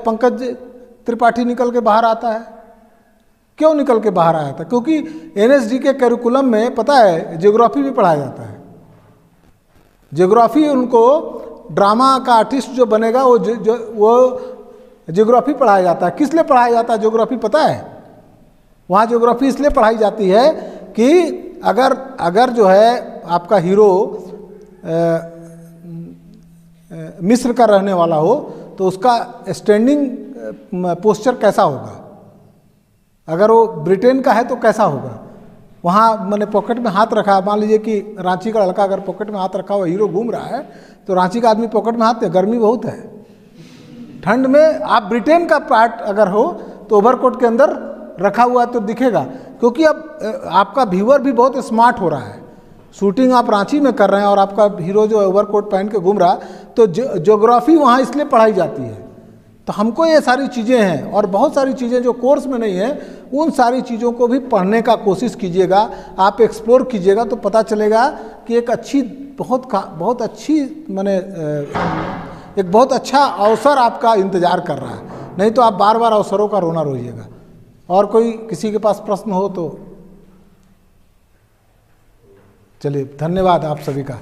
पंकज त्रिपाठी निकल के बाहर आता है। क्यों निकल के बाहर आया था? क्योंकि एनएसडी के करिकुलम में पता है ज्योग्राफी भी पढ़ाया जाता है। ज्योग्राफी, उनको ड्रामा का आर्टिस्ट जो बनेगा वो ज्योग्राफी पढ़ाया जाता है। किस लिए पढ़ाया जाता है ज्योग्राफी पता है? वहाँ ज्योग्राफी इसलिए पढ़ाई जाती है कि अगर जो है आपका हीरो मिस्र का रहने वाला हो तो उसका स्टैंडिंग पोस्चर कैसा होगा, अगर वो ब्रिटेन का है तो कैसा होगा। वहाँ मैंने पॉकेट में हाथ रखा, मान लीजिए कि रांची का लड़का अगर पॉकेट में हाथ रखा हुआ हीरो घूम रहा है तो रांची का आदमी पॉकेट में हाथ, गर्मी बहुत है, ठंड में आप ब्रिटेन का पार्ट अगर हो तो ओवरकोट के अंदर रखा हुआ तो दिखेगा। क्योंकि अब आपका व्यूअर भी बहुत स्मार्ट हो रहा है, शूटिंग आप रांची में कर रहे हैं और आपका हीरो जो ओवरकोट पहन के घूम रहा, तो ज्योग्राफी वहाँ इसलिए पढ़ाई जाती है। तो हमको ये सारी चीज़ें हैं और बहुत सारी चीज़ें जो कोर्स में नहीं है, उन सारी चीज़ों को भी पढ़ने का कोशिश कीजिएगा, आप एक्सप्लोर कीजिएगा तो पता चलेगा कि एक अच्छी बहुत अच्छी माने एक बहुत अच्छा अवसर आपका इंतज़ार कर रहा है। नहीं तो आप बार बार अवसरों का रोना रोइएगा। और कोई किसी के पास प्रश्न हो तो चलिए, धन्यवाद आप सभी का।